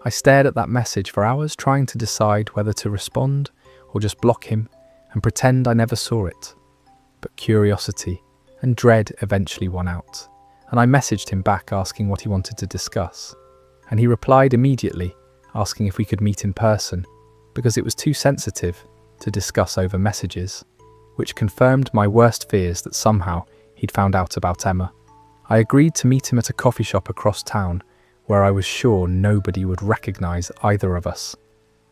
I stared at that message for hours trying to decide whether to respond or just block him and pretend I never saw it. But curiosity and dread eventually won out, and I messaged him back asking what he wanted to discuss, and he replied immediately asking if we could meet in person because it was too sensitive to discuss over messages, which confirmed my worst fears that somehow he'd found out about Emma. I agreed to meet him at a coffee shop across town where I was sure nobody would recognise either of us.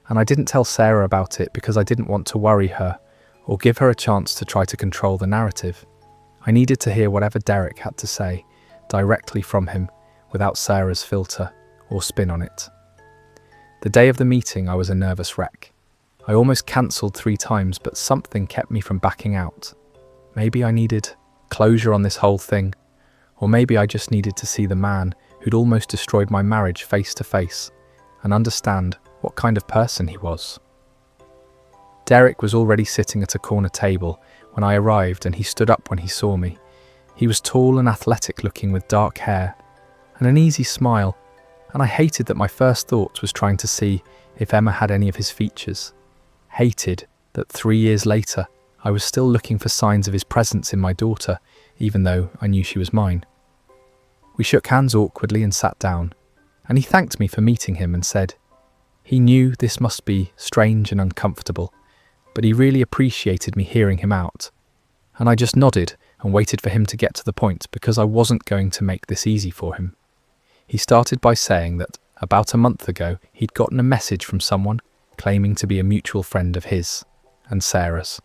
And I didn't tell Sarah about it because I didn't want to worry her or give her a chance to try to control the narrative. I needed to hear whatever Derek had to say directly from him without Sarah's filter or spin on it. The day of the meeting, I was a nervous wreck. I almost cancelled 3 times, but something kept me from backing out. Maybe I needed closure on this whole thing, or maybe I just needed to see the man who'd almost destroyed my marriage face to face and understand what kind of person he was. Derek was already sitting at a corner table when I arrived, and he stood up when he saw me. He was tall and athletic looking with dark hair and an easy smile, and I hated that my first thought was trying to see if Emma had any of his features. Hated that 3 years later I was still looking for signs of his presence in my daughter, even though I knew she was mine. We shook hands awkwardly and sat down, and he thanked me for meeting him and said he knew this must be strange and uncomfortable, but he really appreciated me hearing him out. And I just nodded and waited for him to get to the point because I wasn't going to make this easy for him. He started by saying that about a month ago he'd gotten a message from someone claiming to be a mutual friend of his and Sarah's.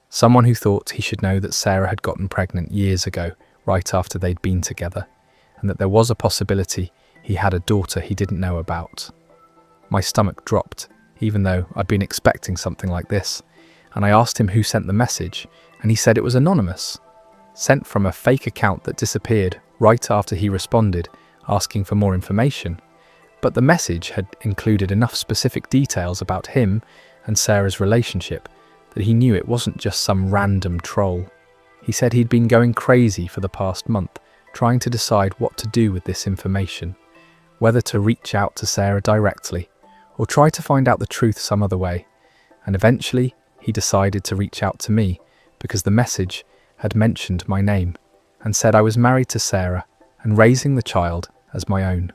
Someone who thought he should know that Sarah had gotten pregnant years ago, right after they'd been together, and that there was a possibility he had a daughter he didn't know about. My stomach dropped, even though I'd been expecting something like this, and I asked him who sent the message, and he said it was anonymous, sent from a fake account that disappeared right after he responded, asking for more information. But the message had included enough specific details about him and Sarah's relationship that he knew it wasn't just some random troll. He said he'd been going crazy for the past month, trying to decide what to do with this information, whether to reach out to Sarah directly or try to find out the truth some other way. And eventually he decided to reach out to me because the message had mentioned my name and said I was married to Sarah and raising the child as my own.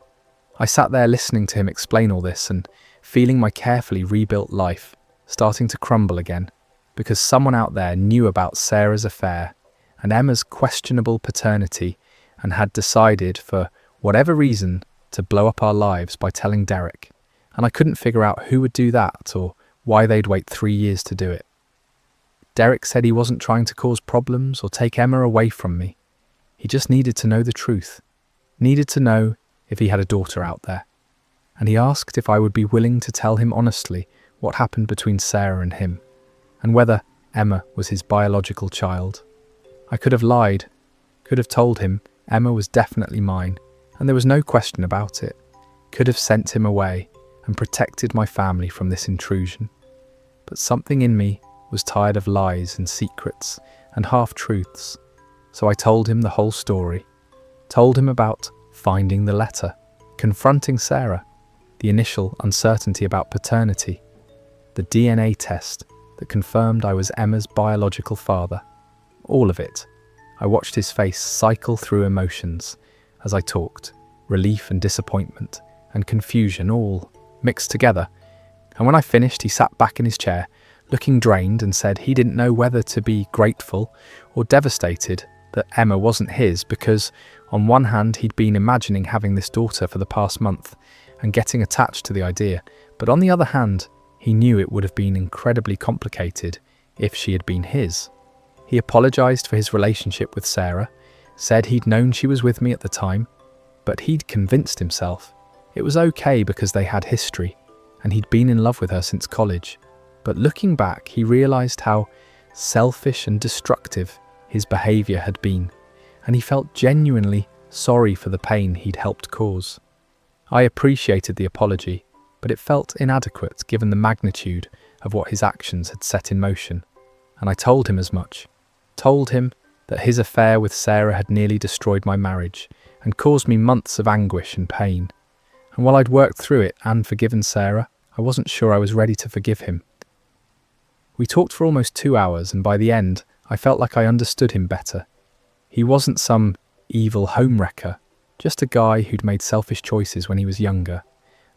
I sat there listening to him explain all this and feeling my carefully rebuilt life starting to crumble again, because someone out there knew about Sarah's affair and Emma's questionable paternity and had decided, for whatever reason, to blow up our lives by telling Derek. And I couldn't figure out who would do that or why they'd wait 3 years to do it. Derek said he wasn't trying to cause problems or take Emma away from me. He just needed to know the truth, needed to know if he had a daughter out there. And he asked if I would be willing to tell him honestly what happened between Sarah and him, and whether Emma was his biological child. I could have lied, could have told him Emma was definitely mine, and there was no question about it, could have sent him away and protected my family from this intrusion. But something in me was tired of lies and secrets and half-truths, so I told him the whole story, told him about finding the letter, confronting Sarah, the initial uncertainty about paternity, the DNA test that confirmed I was Emma's biological father. All of it. I watched his face cycle through emotions as I talked, relief and disappointment and confusion all mixed together. And when I finished, he sat back in his chair, looking drained, and said he didn't know whether to be grateful or devastated that Emma wasn't his, because on one hand he'd been imagining having this daughter for the past month and getting attached to the idea, but on the other hand he knew it would have been incredibly complicated if she had been his. He apologised for his relationship with Sarah, said he'd known she was with me at the time, but he'd convinced himself it was okay because they had history and he'd been in love with her since college. But looking back, he realised how selfish and destructive his behaviour had been, and he felt genuinely sorry for the pain he'd helped cause. I appreciated the apology, but it felt inadequate given the magnitude of what his actions had set in motion, and I told him as much. Told him that his affair with Sarah had nearly destroyed my marriage and caused me months of anguish and pain. And while I'd worked through it and forgiven Sarah, I wasn't sure I was ready to forgive him. We talked for almost 2 hours, and by the end, I felt like I understood him better. He wasn't some evil homewrecker, just a guy who'd made selfish choices when he was younger,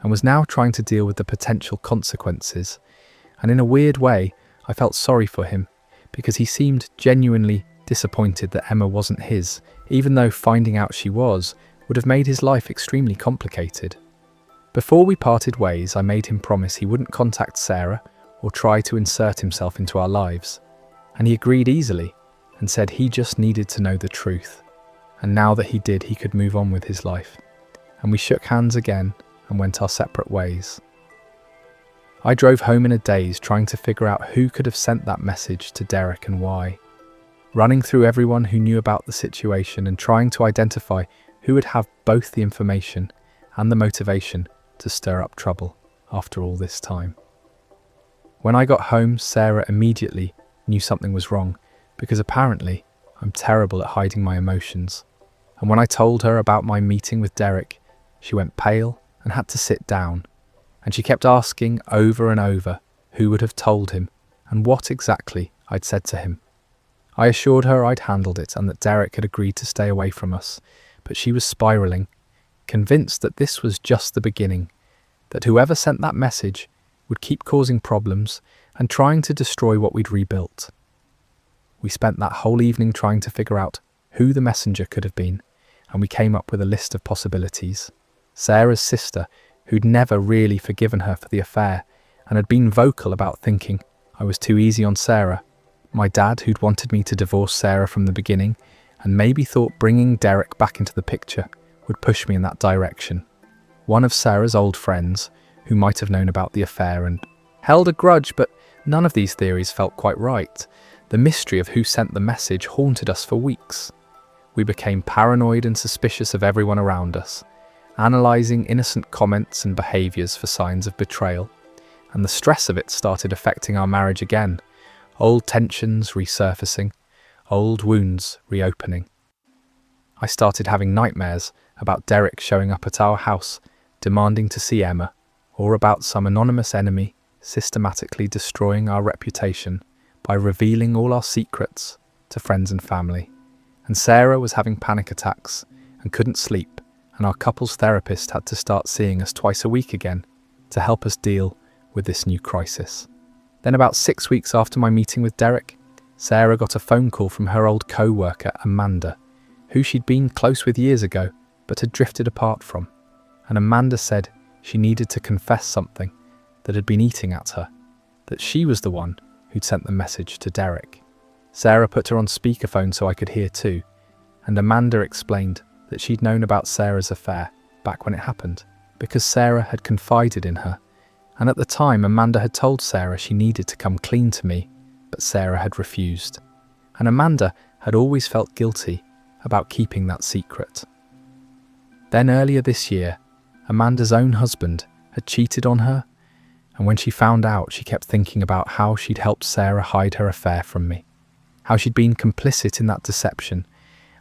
and was now trying to deal with the potential consequences. And in a weird way, I felt sorry for him, because he seemed genuinely disappointed that Emma wasn't his, even though finding out she was would have made his life extremely complicated. Before we parted ways, I made him promise he wouldn't contact Sarah or try to insert himself into our lives, and he agreed easily and said he just needed to know the truth, and now that he did, he could move on with his life. And we shook hands again and went our separate ways. I drove home in a daze, trying to figure out who could have sent that message to Derek and why, running through everyone who knew about the situation and trying to identify who would have both the information and the motivation to stir up trouble after all this time. When I got home, Sarah immediately knew something was wrong, because apparently I'm terrible at hiding my emotions. And when I told her about my meeting with Derek, she went pale and had to sit down. and she kept asking over and over who would have told him and what exactly I'd said to him. I assured her I'd handled it and that Derek had agreed to stay away from us, but she was spiralling, convinced that this was just the beginning, that whoever sent that message would keep causing problems and trying to destroy what we'd rebuilt. We spent that whole evening trying to figure out who the messenger could have been, and we came up with a list of possibilities. Sarah's sister, who'd never really forgiven her for the affair and had been vocal about thinking I was too easy on Sarah. My dad, who'd wanted me to divorce Sarah from the beginning and maybe thought bringing Derek back into the picture would push me in that direction. One of Sarah's old friends, who might have known about the affair and held a grudge, but none of these theories felt quite right. The mystery of who sent the message haunted us for weeks. We became paranoid and suspicious of everyone around us, analysing innocent comments and behaviours for signs of betrayal, and the stress of it started affecting our marriage again, old tensions resurfacing, old wounds reopening. I started having nightmares about Derek showing up at our house, demanding to see Emma, or about some anonymous enemy systematically destroying our reputation by revealing all our secrets to friends and family. And Sarah was having panic attacks and couldn't sleep, and our couples therapist had to start seeing us twice a week again to help us deal with this new crisis. Then about 6 weeks after my meeting with Derek, Sarah got a phone call from her old co-worker Amanda, who she'd been close with years ago but had drifted apart from. And Amanda said she needed to confess something that had been eating at her, that she was the one who'd sent the message to Derek. Sarah put her on speakerphone so I could hear too, and Amanda explained that she'd known about Sarah's affair back when it happened, because Sarah had confided in her, and at the time Amanda had told Sarah she needed to come clean to me, but Sarah had refused, and Amanda had always felt guilty about keeping that secret. Then earlier this year, Amanda's own husband had cheated on her, and when she found out, she kept thinking about how she'd helped Sarah hide her affair from me, how she'd been complicit in that deception,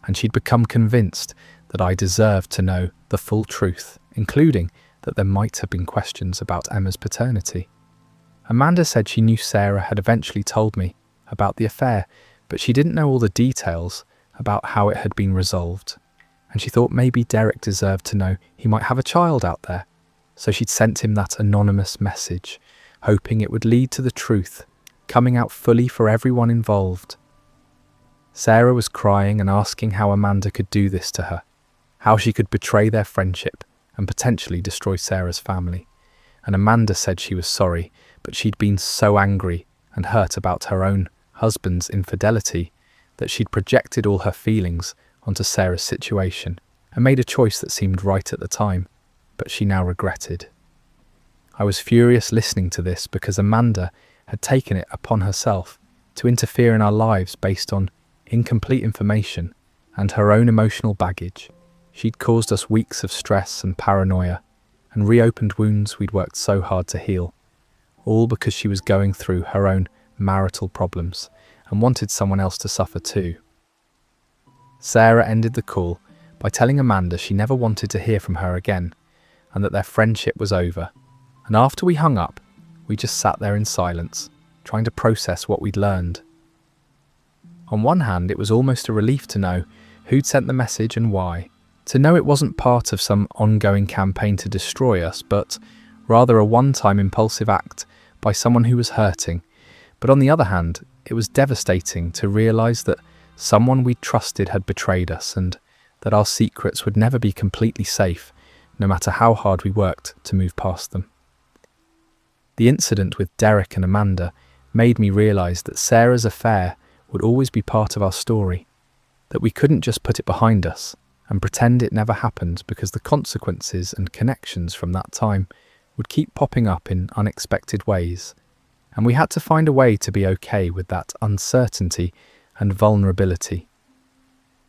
and she'd become convinced that I deserved to know the full truth, including that there might have been questions about Emma's paternity. Amanda said she knew Sarah had eventually told me about the affair, but she didn't know all the details about how it had been resolved, and she thought maybe Derek deserved to know he might have a child out there, so she'd sent him that anonymous message, hoping it would lead to the truth coming out fully for everyone involved. Sarah was crying and asking how Amanda could do this to her, how she could betray their friendship and potentially destroy Sarah's family. And Amanda said she was sorry, but she'd been so angry and hurt about her own husband's infidelity that she'd projected all her feelings onto Sarah's situation and made a choice that seemed right at the time, but she now regretted. I was furious listening to this because Amanda had taken it upon herself to interfere in our lives based on incomplete information and her own emotional baggage. She'd caused us weeks of stress and paranoia and reopened wounds we'd worked so hard to heal, all because she was going through her own marital problems and wanted someone else to suffer too. Sarah ended the call by telling Amanda she never wanted to hear from her again and that their friendship was over. And after we hung up, we just sat there in silence, trying to process what we'd learned. On one hand, it was almost a relief to know who'd sent the message and why, to know it wasn't part of some ongoing campaign to destroy us, but rather a one-time impulsive act by someone who was hurting. But on the other hand, it was devastating to realise that someone we'd trusted had betrayed us and that our secrets would never be completely safe, no matter how hard we worked to move past them. The incident with Derek and Amanda made me realise that Sarah's affair would always be part of our story, that we couldn't just put it behind us and pretend it never happened because the consequences and connections from that time would keep popping up in unexpected ways, and we had to find a way to be okay with that uncertainty and vulnerability.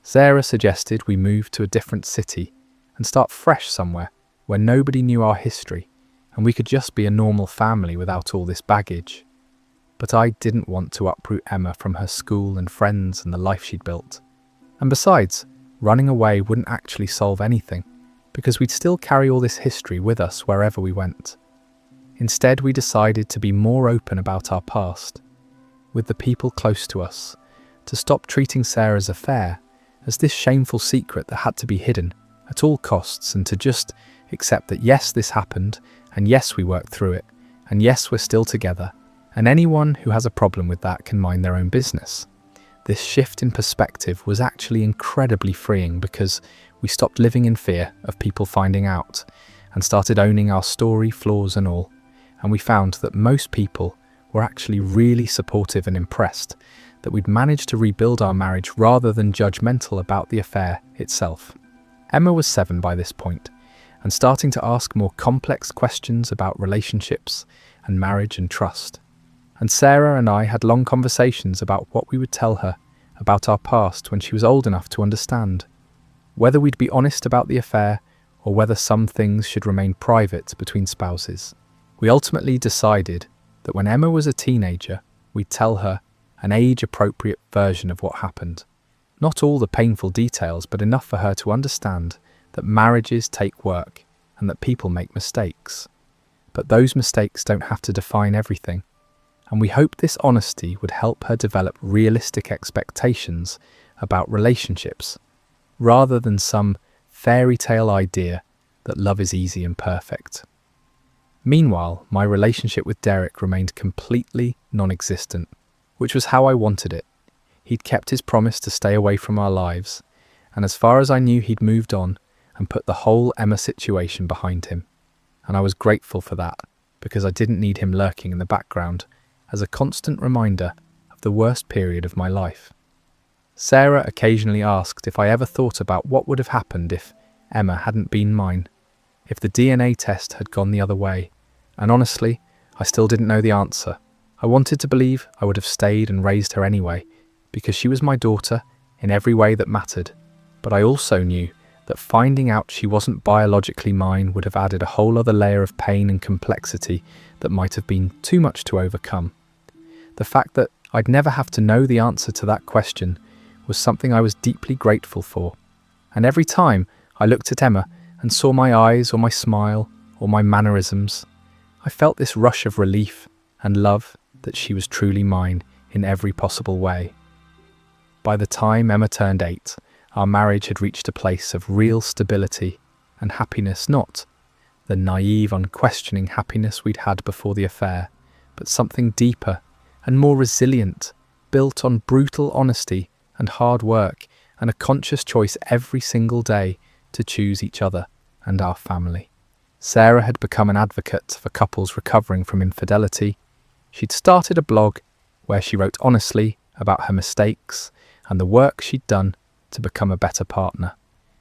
Sarah suggested we move to a different city and start fresh somewhere where nobody knew our history and we could just be a normal family without all this baggage. But I didn't want to uproot Emma from her school and friends and the life she'd built. And besides, running away wouldn't actually solve anything, because we'd still carry all this history with us wherever we went. Instead, we decided to be more open about our past, with the people close to us, to stop treating Sarah's affair as this shameful secret that had to be hidden at all costs, and to just accept that yes, this happened, and yes, we worked through it, and yes, we're still together, and anyone who has a problem with that can mind their own business. This shift in perspective was actually incredibly freeing because we stopped living in fear of people finding out and started owning our story, flaws and all. And we found that most people were actually really supportive and impressed that we'd managed to rebuild our marriage rather than judgmental about the affair itself. Emma was 7 by this point and starting to ask more complex questions about relationships and marriage and trust. And Sarah and I had long conversations about what we would tell her about our past when she was old enough to understand, whether we'd be honest about the affair or whether some things should remain private between spouses. We ultimately decided that when Emma was a teenager, we'd tell her an age-appropriate version of what happened. Not all the painful details, but enough for her to understand that marriages take work and that people make mistakes. But those mistakes don't have to define everything. And we hoped this honesty would help her develop realistic expectations about relationships, rather than some fairy tale idea that love is easy and perfect. Meanwhile, my relationship with Derek remained completely non-existent, which was how I wanted it. He'd kept his promise to stay away from our lives, and as far as I knew, he'd moved on and put the whole Emma situation behind him. And I was grateful for that, because I didn't need him lurking in the background as a constant reminder of the worst period of my life. Sarah occasionally asked if I ever thought about what would have happened if Emma hadn't been mine, if the DNA test had gone the other way, and honestly, I still didn't know the answer. I wanted to believe I would have stayed and raised her anyway, because she was my daughter in every way that mattered, but I also knew that finding out she wasn't biologically mine would have added a whole other layer of pain and complexity that might have been too much to overcome. The fact that I'd never have to know the answer to that question was something I was deeply grateful for, and every time I looked at Emma and saw my eyes or my smile or my mannerisms, I felt this rush of relief and love that she was truly mine in every possible way. By the time Emma turned 8, our marriage had reached a place of real stability and happiness, not the naive, unquestioning happiness we'd had before the affair, but something deeper and more resilient, built on brutal honesty and hard work and a conscious choice every single day to choose each other and our family. Sarah had become an advocate for couples recovering from infidelity. She'd started a blog where she wrote honestly about her mistakes and the work she'd done to become a better partner,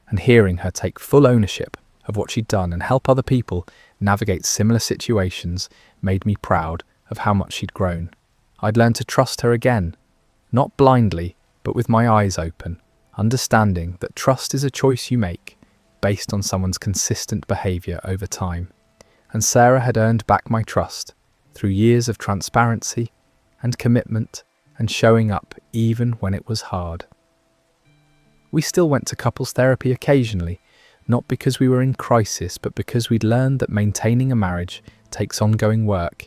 and hearing her take full ownership of what she'd done and help other people navigate similar situations made me proud of how much she'd grown. I'd learned to trust her again, not blindly, but with my eyes open, understanding that trust is a choice you make based on someone's consistent behaviour over time. And Sarah had earned back my trust through years of transparency and commitment and showing up even when it was hard. We still went to couples therapy occasionally, not because we were in crisis, but because we'd learned that maintaining a marriage takes ongoing work,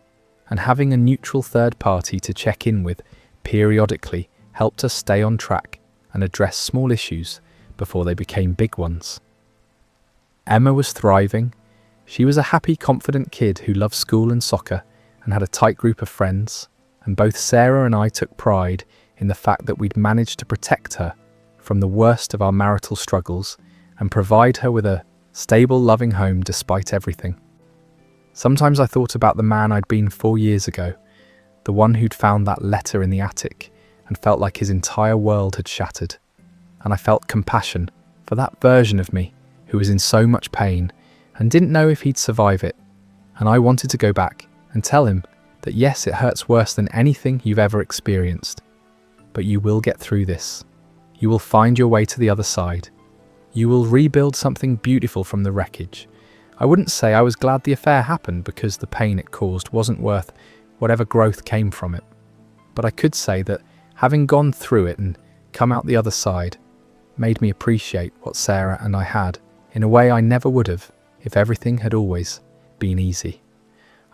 and having a neutral third party to check in with periodically helped us stay on track and address small issues before they became big ones. Emma was thriving. She was a happy, confident kid who loved school and soccer and had a tight group of friends, and both Sarah and I took pride in the fact that we'd managed to protect her from the worst of our marital struggles and provide her with a stable, loving home despite everything. Sometimes I thought about the man I'd been 4 years ago, the one who'd found that letter in the attic and felt like his entire world had shattered. And I felt compassion for that version of me who was in so much pain and didn't know if he'd survive it. And I wanted to go back and tell him that yes, it hurts worse than anything you've ever experienced, but you will get through this. You will find your way to the other side. You will rebuild something beautiful from the wreckage. I wouldn't say I was glad the affair happened because the pain it caused wasn't worth whatever growth came from it. But I could say that having gone through it and come out the other side made me appreciate what Sarah and I had in a way I never would have if everything had always been easy.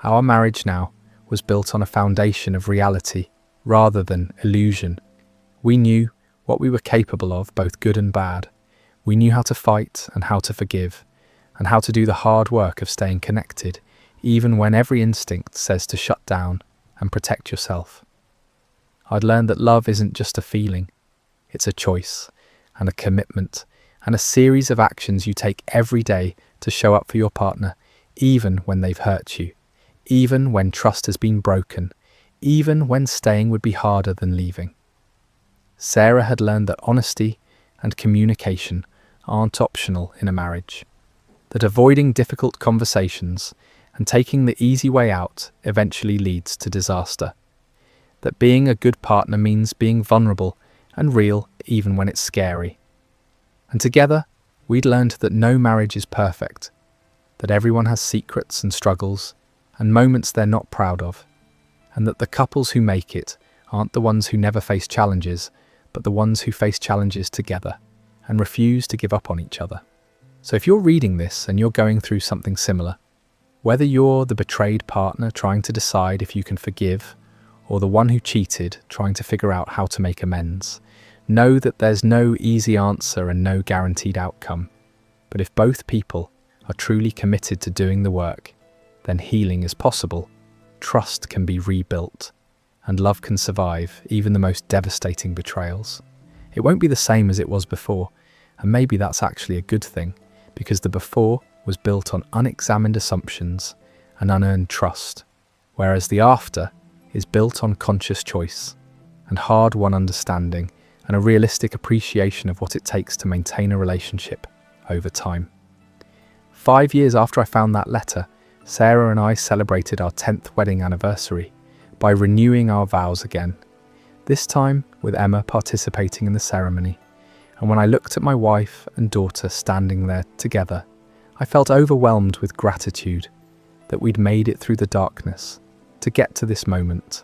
Our marriage now was built on a foundation of reality rather than illusion. We knew what we were capable of, both good and bad. We knew how to fight and how to forgive, and how to do the hard work of staying connected, even when every instinct says to shut down and protect yourself. I'd learned that love isn't just a feeling, it's a choice and a commitment and a series of actions you take every day to show up for your partner, even when they've hurt you, even when trust has been broken, even when staying would be harder than leaving. Sarah had learned that honesty and communication aren't optional in a marriage, that avoiding difficult conversations and taking the easy way out eventually leads to disaster, that being a good partner means being vulnerable and real even when it's scary. And together, we'd learned that no marriage is perfect, that everyone has secrets and struggles and moments they're not proud of, and that the couples who make it aren't the ones who never face challenges, but the ones who face challenges together and refuse to give up on each other. So if you're reading this and you're going through something similar, whether you're the betrayed partner trying to decide if you can forgive, or the one who cheated trying to figure out how to make amends, know that there's no easy answer and no guaranteed outcome. But if both people are truly committed to doing the work, then healing is possible, trust can be rebuilt, and love can survive even the most devastating betrayals. It won't be the same as it was before, and maybe that's actually a good thing, because the before was built on unexamined assumptions and unearned trust, whereas the after is built on conscious choice and hard-won understanding and a realistic appreciation of what it takes to maintain a relationship over time. 5 years after I found that letter, Sarah and I celebrated our 10th wedding anniversary by renewing our vows again, this time with Emma participating in the ceremony. And when I looked at my wife and daughter standing there together, I felt overwhelmed with gratitude that we'd made it through the darkness to get to this moment.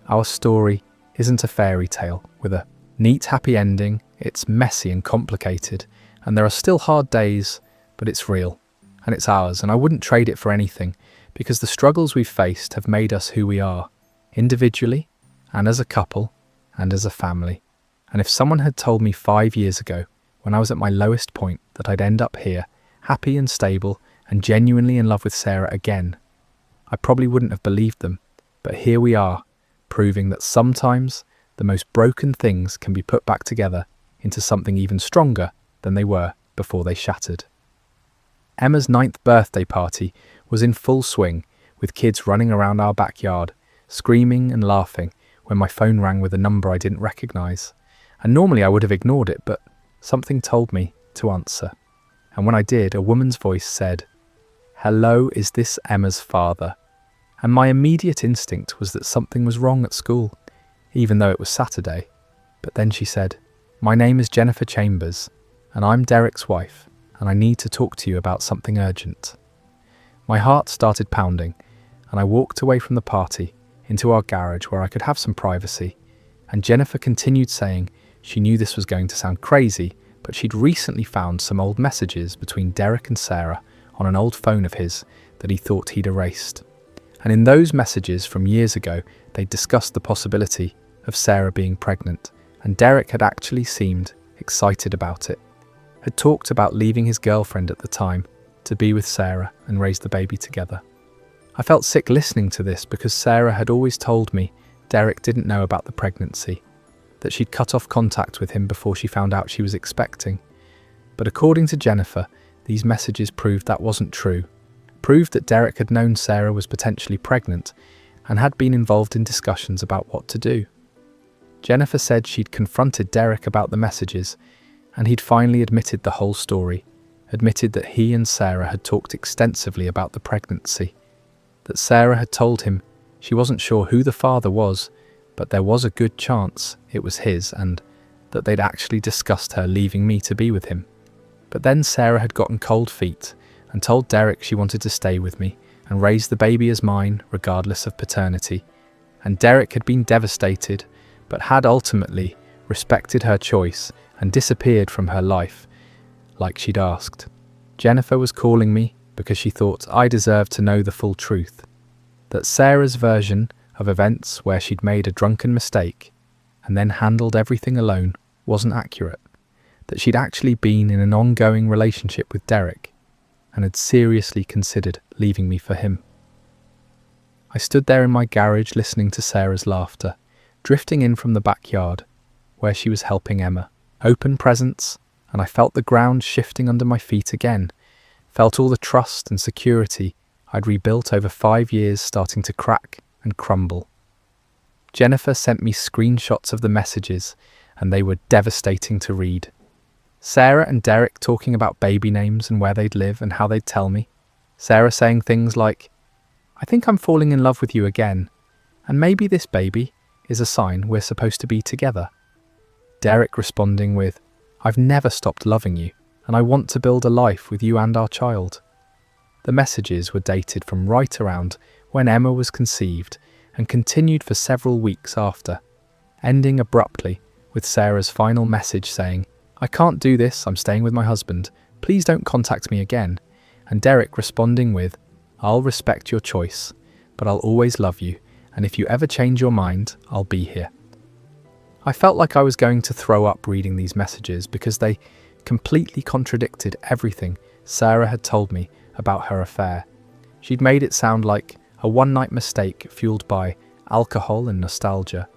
Our story isn't a fairy tale with a neat happy ending. It's messy and complicated, and there are still hard days, but it's real and it's ours, and I wouldn't trade it for anything, because the struggles we've faced have made us who we are, individually and as a couple and as a family. And if someone had told me 5 years ago, when I was at my lowest point, that I'd end up here, happy and stable and genuinely in love with Sarah again, I probably wouldn't have believed them. But here we are, proving that sometimes the most broken things can be put back together into something even stronger than they were before they shattered. Emma's 9th birthday party was in full swing, with kids running around our backyard, screaming and laughing when my phone rang with a number I didn't recognise. And normally I would have ignored it, but something told me to answer. And when I did, a woman's voice said, "Hello, is this Emma's father?" And my immediate instinct was that something was wrong at school, even though it was Saturday. But then she said, "My name is Jennifer Chambers, and I'm Derek's wife, and I need to talk to you about something urgent." My heart started pounding, and I walked away from the party into our garage where I could have some privacy. And Jennifer continued saying she knew this was going to sound crazy, but she'd recently found some old messages between Derek and Sarah on an old phone of his that he thought he'd erased. And in those messages from years ago, they discussed the possibility of Sarah being pregnant, and Derek had actually seemed excited about it, had talked about leaving his girlfriend at the time to be with Sarah and raise the baby together. I felt sick listening to this because Sarah had always told me Derek didn't know about the pregnancy, that she'd cut off contact with him before she found out she was expecting. But according to Jennifer, these messages proved that wasn't true, proved that Derek had known Sarah was potentially pregnant and had been involved in discussions about what to do. Jennifer said she'd confronted Derek about the messages, and he'd finally admitted the whole story, admitted that he and Sarah had talked extensively about the pregnancy, that Sarah had told him she wasn't sure who the father was, but there was a good chance it was his, and that they'd actually discussed her leaving me to be with him. But then Sarah had gotten cold feet and told Derek she wanted to stay with me and raise the baby as mine regardless of paternity, and Derek had been devastated but had ultimately respected her choice and disappeared from her life like she'd asked. Jennifer was calling me because she thought I deserved to know the full truth. That Sarah's version of events where she'd made a drunken mistake and then handled everything alone wasn't accurate. That she'd actually been in an ongoing relationship with Derek and had seriously considered leaving me for him. I stood there in my garage listening to Sarah's laughter, drifting in from the backyard where she was helping Emma open presents, and I felt the ground shifting under my feet again, felt all the trust and security I'd rebuilt over 5 years starting to crack and crumble. Jennifer sent me screenshots of the messages, and they were devastating to read. Sarah and Derek talking about baby names and where they'd live and how they'd tell me. Sarah saying things like, "I think I'm falling in love with you again, and maybe this baby is a sign we're supposed to be together." Derek responding with, "I've never stopped loving you, and I want to build a life with you and our child." The messages were dated from right around when Emma was conceived and continued for several weeks after, ending abruptly with Sarah's final message saying, "I can't do this, I'm staying with my husband, please don't contact me again," and Derek responding with, "I'll respect your choice, but I'll always love you, and if you ever change your mind, I'll be here." I felt like I was going to throw up reading these messages because they completely contradicted everything Sarah had told me about her affair. She'd made it sound like a one-night mistake fueled by alcohol and nostalgia,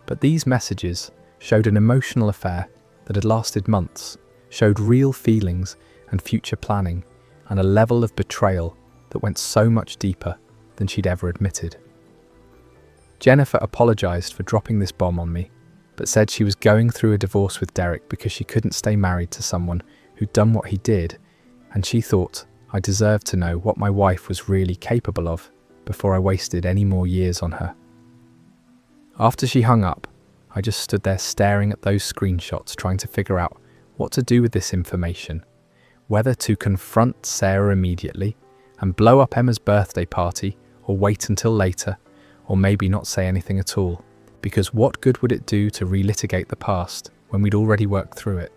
but these messages showed an emotional affair that had lasted months, showed real feelings and future planning, and a level of betrayal that went so much deeper than she'd ever admitted. Jennifer apologized for dropping this bomb on me, but said she was going through a divorce with Derek because she couldn't stay married to someone who'd done what he did, and she thought I deserved to know what my wife was really capable of before I wasted any more years on her. After she hung up, I just stood there staring at those screenshots, trying to figure out what to do with this information, whether to confront Sarah immediately and blow up Emma's birthday party, or wait until later, or maybe not say anything at all, because what good would it do to relitigate the past when we'd already worked through it?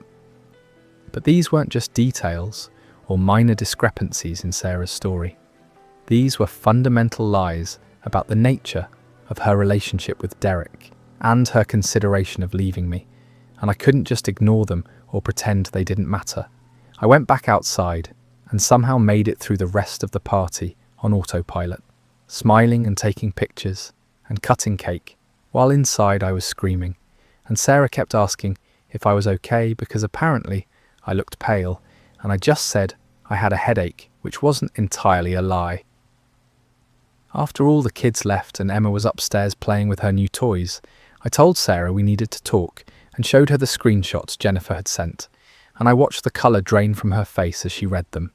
But these weren't just details or minor discrepancies in Sarah's story. These were fundamental lies about the nature of her relationship with Derek and her consideration of leaving me, and I couldn't just ignore them or pretend they didn't matter. I went back outside and somehow made it through the rest of the party on autopilot, smiling and taking pictures and cutting cake, while inside I was screaming, and Sarah kept asking if I was okay because apparently I looked pale, and I just said I had a headache, which wasn't entirely a lie. After all the kids left and Emma was upstairs playing with her new toys, I told Sarah we needed to talk and showed her the screenshots Jennifer had sent, and I watched the colour drain from her face as she read them,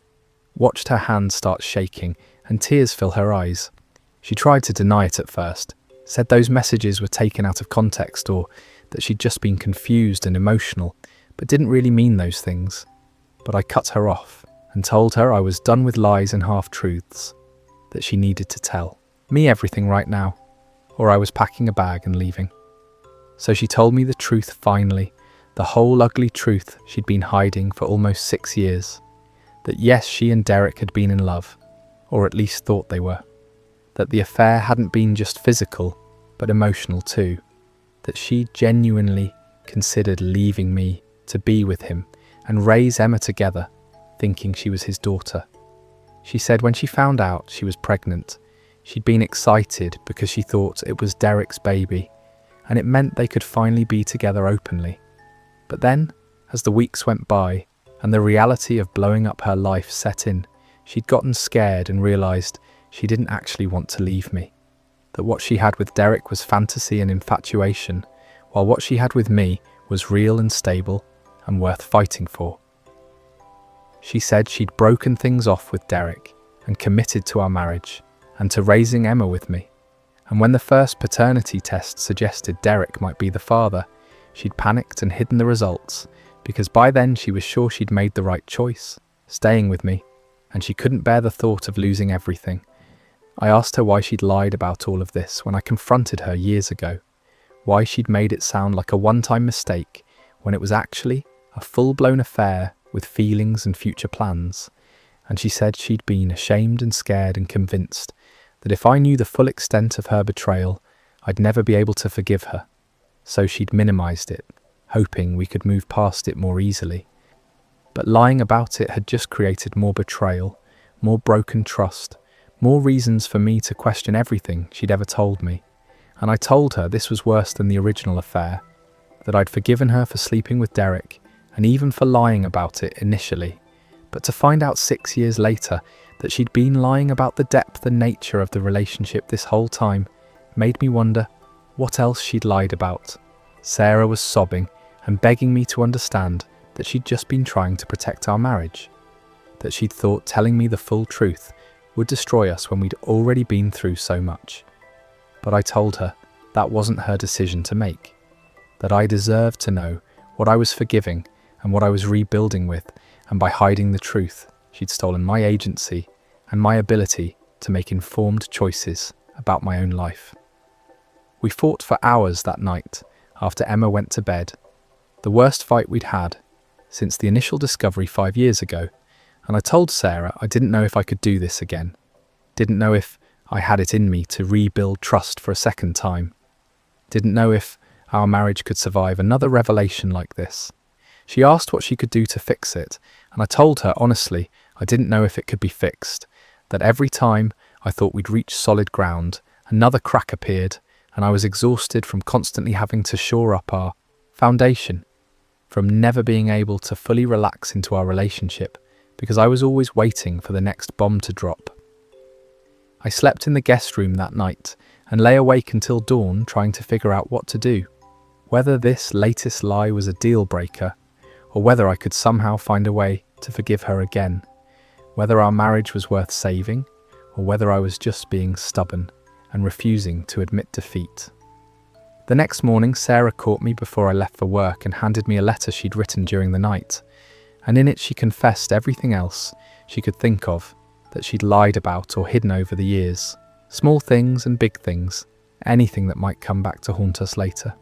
watched her hands start shaking and tears fill her eyes. She tried to deny it at first, said those messages were taken out of context or that she'd just been confused and emotional, but didn't really mean those things. But I cut her off and told her I was done with lies and half-truths, that she needed to tell me everything right now, or I was packing a bag and leaving. So she told me the truth finally, the whole ugly truth she'd been hiding for almost 6 years. That yes, she and Derek had been in love, or at least thought they were. That the affair hadn't been just physical, but emotional too. That she genuinely considered leaving me to be with him and raise Emma together, thinking she was his daughter. She said when she found out she was pregnant, she'd been excited because she thought it was Derek's baby, and it meant they could finally be together openly. But then, as the weeks went by and the reality of blowing up her life set in, she'd gotten scared and realised she didn't actually want to leave me. That what she had with Derek was fantasy and infatuation, while what she had with me was real and stable and worth fighting for. She said she'd broken things off with Derek and committed to our marriage and to raising Emma with me. And when the first paternity test suggested Derek might be the father, she'd panicked and hidden the results because by then she was sure she'd made the right choice, staying with me, and she couldn't bear the thought of losing everything. I asked her why she'd lied about all of this when I confronted her years ago, why she'd made it sound like a one-time mistake when it was actually a full-blown affair with feelings and future plans, and she said she'd been ashamed and scared and convinced that if I knew the full extent of her betrayal, I'd never be able to forgive her. So she'd minimized it, hoping we could move past it more easily. But lying about it had just created more betrayal, more broken trust, more reasons for me to question everything she'd ever told me. And I told her this was worse than the original affair, that I'd forgiven her for sleeping with Derek and even for lying about it initially. But to find out 6 years later that she'd been lying about the depth and nature of the relationship this whole time made me wonder what else she'd lied about. Sarah was sobbing and begging me to understand that she'd just been trying to protect our marriage, that she'd thought telling me the full truth would destroy us when we'd already been through so much. But I told her that wasn't her decision to make, that I deserved to know what I was forgiving and what I was rebuilding with, and by hiding the truth, she'd stolen my agency and my ability to make informed choices about my own life. We fought for hours that night after Emma went to bed, the worst fight we'd had since the initial discovery 5 years ago, and I told Sarah I didn't know if I could do this again, didn't know if I had it in me to rebuild trust for a second time, didn't know if our marriage could survive another revelation like this. She asked what she could do to fix it, and I told her honestly I didn't know if it could be fixed, that every time I thought we'd reach solid ground, another crack appeared, and I was exhausted from constantly having to shore up our foundation, from never being able to fully relax into our relationship, because I was always waiting for the next bomb to drop. I slept in the guest room that night and lay awake until dawn trying to figure out what to do, whether this latest lie was a deal breaker, or whether I could somehow find a way to forgive her again, whether our marriage was worth saving, or whether I was just being stubborn and refusing to admit defeat. The next morning, Sarah caught me before I left for work and handed me a letter she'd written during the night, and in it she confessed everything else she could think of that she'd lied about or hidden over the years, small things and big things, anything that might come back to haunt us later.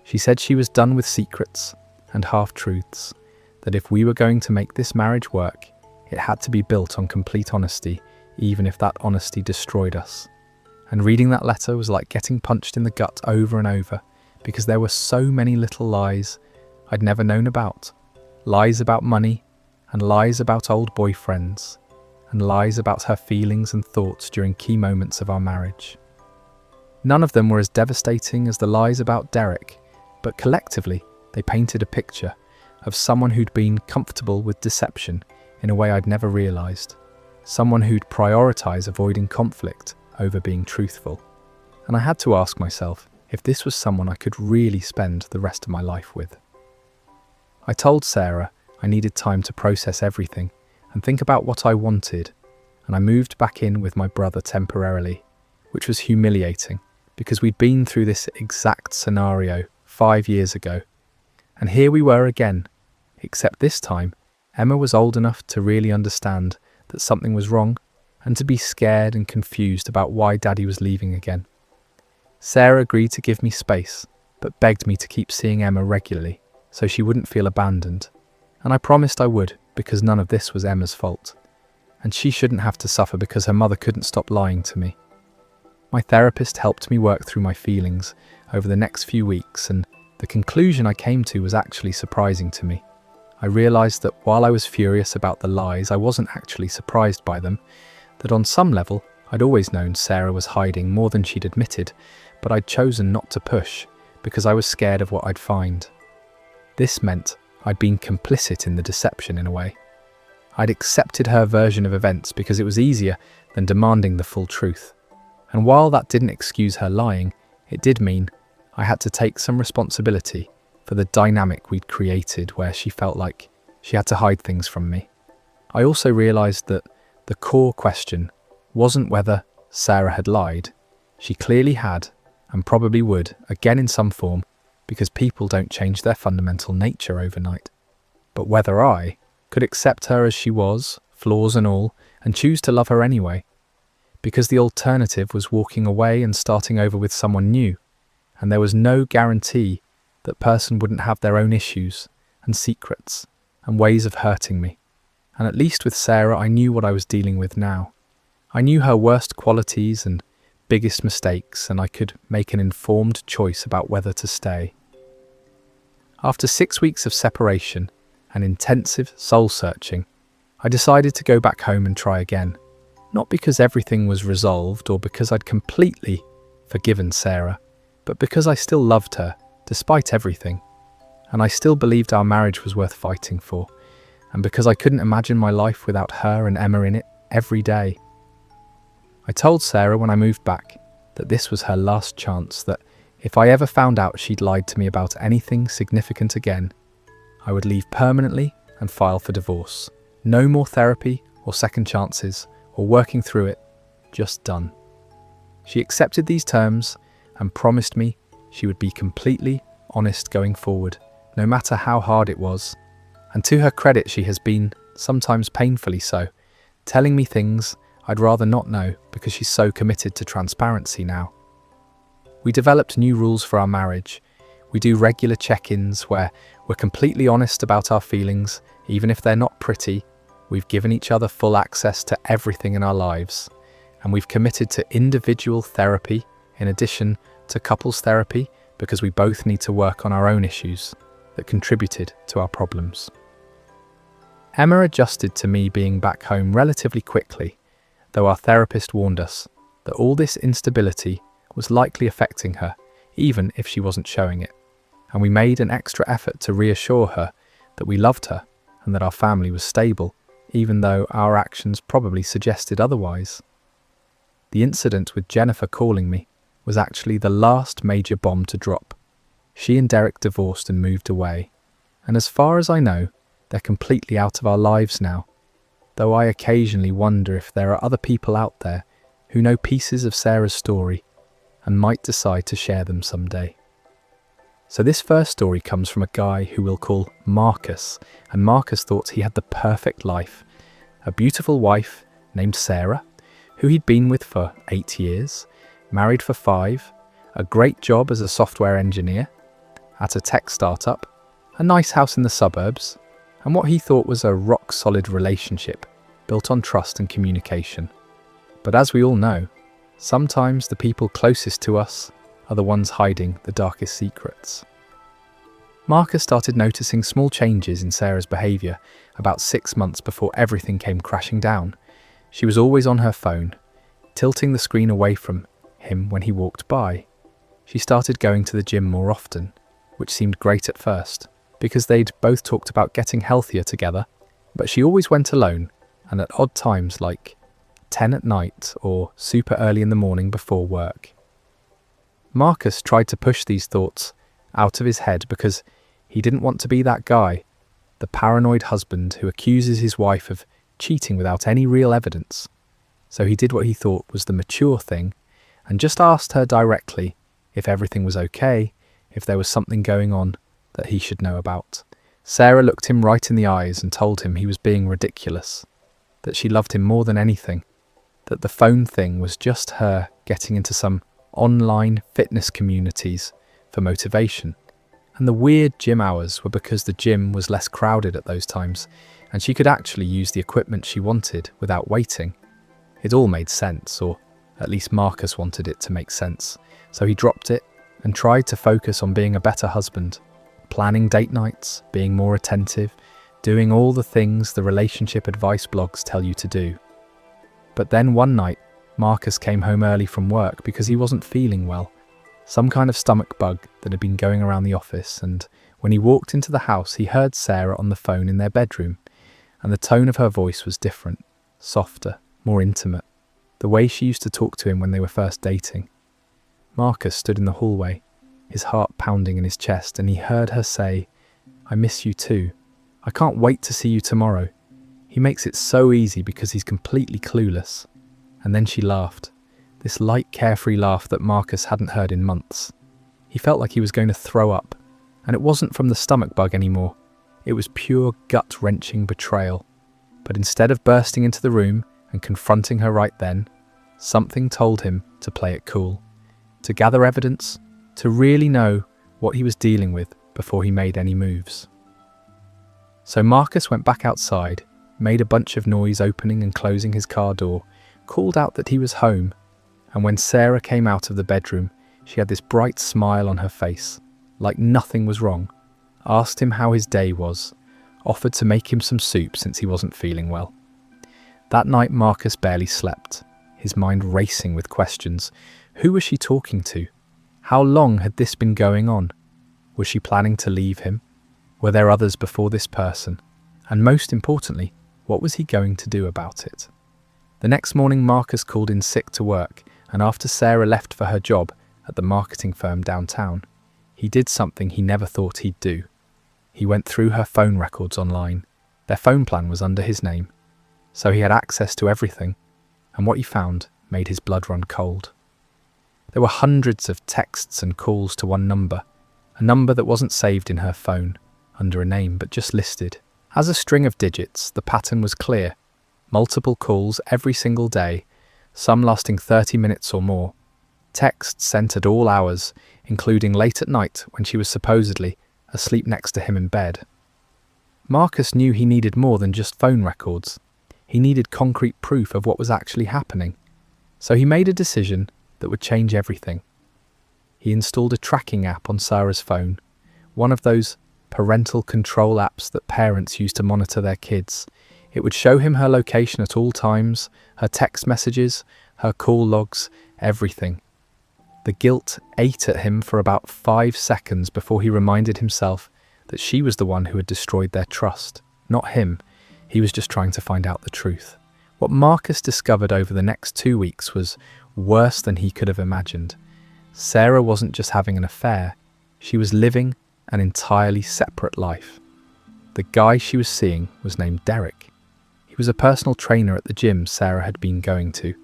She said she was done with secrets and half-truths, that if we were going to make this marriage work, it had to be built on complete honesty, even if that honesty destroyed us. And reading that letter was like getting punched in the gut over and over, because there were so many little lies I'd never known about. Lies about money, and lies about old boyfriends, and lies about her feelings and thoughts during key moments of our marriage. None of them were as devastating as the lies about Derek, but collectively they painted a picture of someone who'd been comfortable with deception in a way I'd never realised, someone who'd prioritise avoiding conflict over being truthful. And I had to ask myself if this was someone I could really spend the rest of my life with. I told Sarah I needed time to process everything and think about what I wanted, and I moved back in with my brother temporarily, which was humiliating because we'd been through this exact scenario 5 years ago. And here we were again, except this time Emma was old enough to really understand that something was wrong and to be scared and confused about why Daddy was leaving again. Sarah agreed to give me space, but begged me to keep seeing Emma regularly so she wouldn't feel abandoned, and I promised I would because none of this was Emma's fault, and she shouldn't have to suffer because her mother couldn't stop lying to me. My therapist helped me work through my feelings over the next few weeks, and the conclusion I came to was actually surprising to me. I realised that while I was furious about the lies, I wasn't actually surprised by them, that on some level I'd always known Sarah was hiding more than she'd admitted, but I'd chosen not to push because I was scared of what I'd find. This meant I'd been complicit in the deception in a way. I'd accepted her version of events because it was easier than demanding the full truth. And while that didn't excuse her lying, it did mean I had to take some responsibility for the dynamic we'd created where she felt like she had to hide things from me. I also realised that the core question wasn't whether Sarah had lied. She clearly had, and probably would, again in some form, because people don't change their fundamental nature overnight. But whether I could accept her as she was, flaws and all, and choose to love her anyway. Because the alternative was walking away and starting over with someone new, and there was no guarantee that person wouldn't have their own issues and secrets and ways of hurting me. And at least with Sarah, I knew what I was dealing with now. I knew her worst qualities and biggest mistakes, and I could make an informed choice about whether to stay. After 6 weeks of separation and intensive soul-searching, I decided to go back home and try again. Not because everything was resolved or because I'd completely forgiven Sarah, but because I still loved her, despite everything. And I still believed our marriage was worth fighting for, and because I couldn't imagine my life without her and Emma in it every day. I told Sarah when I moved back that this was her last chance, that if I ever found out she'd lied to me about anything significant again, I would leave permanently and file for divorce. No more therapy or second chances or working through it, just done. She accepted these terms and promised me she would be completely honest going forward, no matter how hard it was. And to her credit, she has been, sometimes painfully so, telling me things I'd rather not know because she's so committed to transparency now. We developed new rules for our marriage. We do regular check-ins where we're completely honest about our feelings, even if they're not pretty. We've given each other full access to everything in our lives. And we've committed to individual therapy in addition to couples therapy because we both need to work on our own issues that contributed to our problems. Emma adjusted to me being back home relatively quickly, though our therapist warned us that all this instability was likely affecting her, even if she wasn't showing it. And we made an extra effort to reassure her that we loved her and that our family was stable, even though our actions probably suggested otherwise. The incident with Jennifer calling me was actually the last major bomb to drop. She and Derek divorced and moved away, and as far as I know, they're completely out of our lives now, though I occasionally wonder if there are other people out there who know pieces of Sarah's story and might decide to share them someday. So this first story comes from a guy who we'll call Marcus, and Marcus thought he had the perfect life. A beautiful wife named Sarah, who he'd been with for 8 years, married for 5, a great job as a software engineer, at a tech startup, a nice house in the suburbs, and what he thought was a rock-solid relationship built on trust and communication. But as we all know, sometimes the people closest to us are the ones hiding the darkest secrets. Marcus started noticing small changes in Sarah's behaviour about 6 months before everything came crashing down. She was always on her phone, tilting the screen away from him when he walked by. She started going to the gym more often, which seemed great at first, because they'd both talked about getting healthier together, but she always went alone, and at odd times like 10 at night or super early in the morning before work. Marcus tried to push these thoughts out of his head because he didn't want to be that guy, the paranoid husband who accuses his wife of cheating without any real evidence. So he did what he thought was the mature thing and just asked her directly if everything was okay, if there was something going on that he should know about. Sarah looked him right in the eyes and told him he was being ridiculous, that she loved him more than anything, that the phone thing was just her getting into some online fitness communities for motivation, and the weird gym hours were because the gym was less crowded at those times and she could actually use the equipment she wanted without waiting. It all made sense, or at least Marcus wanted it to make sense, so he dropped it and tried to focus on being a better husband, planning date nights, being more attentive, doing all the things the relationship advice blogs tell you to do. But then one night, Marcus came home early from work because he wasn't feeling well, some kind of stomach bug that had been going around the office, and when he walked into the house he heard Sarah on the phone in their bedroom, and the tone of her voice was different, softer, more intimate, the way she used to talk to him when they were first dating. Marcus stood in the hallway, his heart pounding in his chest, and he heard her say, "I miss you too. I can't wait to see you tomorrow. He makes it so easy because he's completely clueless." And then she laughed, this light, carefree laugh that Marcus hadn't heard in months. He felt like he was going to throw up, and it wasn't from the stomach bug anymore. It was pure gut-wrenching betrayal. But instead of bursting into the room and confronting her right then, something told him to play it cool, to gather evidence, to really know what he was dealing with before he made any moves. So Marcus went back outside, made a bunch of noise opening and closing his car door, called out that he was home, and when Sarah came out of the bedroom, she had this bright smile on her face, like nothing was wrong, asked him how his day was, offered to make him some soup since he wasn't feeling well. That night Marcus barely slept, his mind racing with questions. Who was she talking to? How long had this been going on? Was she planning to leave him? Were there others before this person? And most importantly, what was he going to do about it? The next morning Marcus called in sick to work, and after Sarah left for her job at the marketing firm downtown, he did something he never thought he'd do. He went through her phone records online. Their phone plan was under his name, so he had access to everything, and what he found made his blood run cold. There were hundreds of texts and calls to one number, a number that wasn't saved in her phone, under a name, but just listed. As a string of digits, the pattern was clear. Multiple calls every single day, some lasting 30 minutes or more. Texts sent at all hours, including late at night when she was supposedly asleep next to him in bed. Marcus knew he needed more than just phone records. He needed concrete proof of what was actually happening. So he made a decision that would change everything. He installed a tracking app on Sarah's phone, one of those parental control apps that parents use to monitor their kids. It would show him her location at all times, her text messages, her call logs, everything. The guilt ate at him for about 5 seconds before he reminded himself that she was the one who had destroyed their trust, not him. He was just trying to find out the truth. What Marcus discovered over the next 2 weeks was worse than he could have imagined. Sarah wasn't just having an affair, she was living an entirely separate life. The guy she was seeing was named Derek. He was a personal trainer at the gym Sarah had been going to,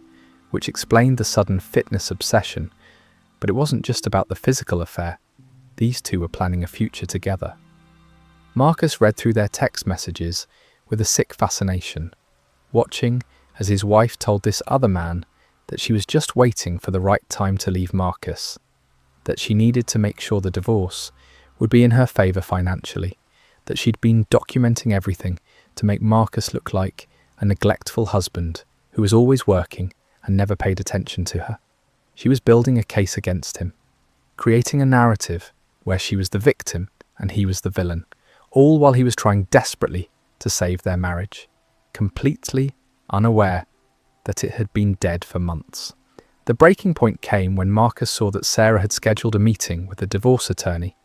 which explained the sudden fitness obsession. But it wasn't just about the physical affair. These two were planning a future together. Marcus read through their text messages with a sick fascination, watching as his wife told this other man that she was just waiting for the right time to leave Marcus, that she needed to make sure the divorce would be in her favour financially, that she'd been documenting everything to make Marcus look like a neglectful husband who was always working and never paid attention to her. She was building a case against him, creating a narrative where she was the victim and he was the villain, all while he was trying desperately to save their marriage, completely unaware that it had been dead for months. The breaking point came when Marcus saw that Sarah had scheduled a meeting with a divorce attorney.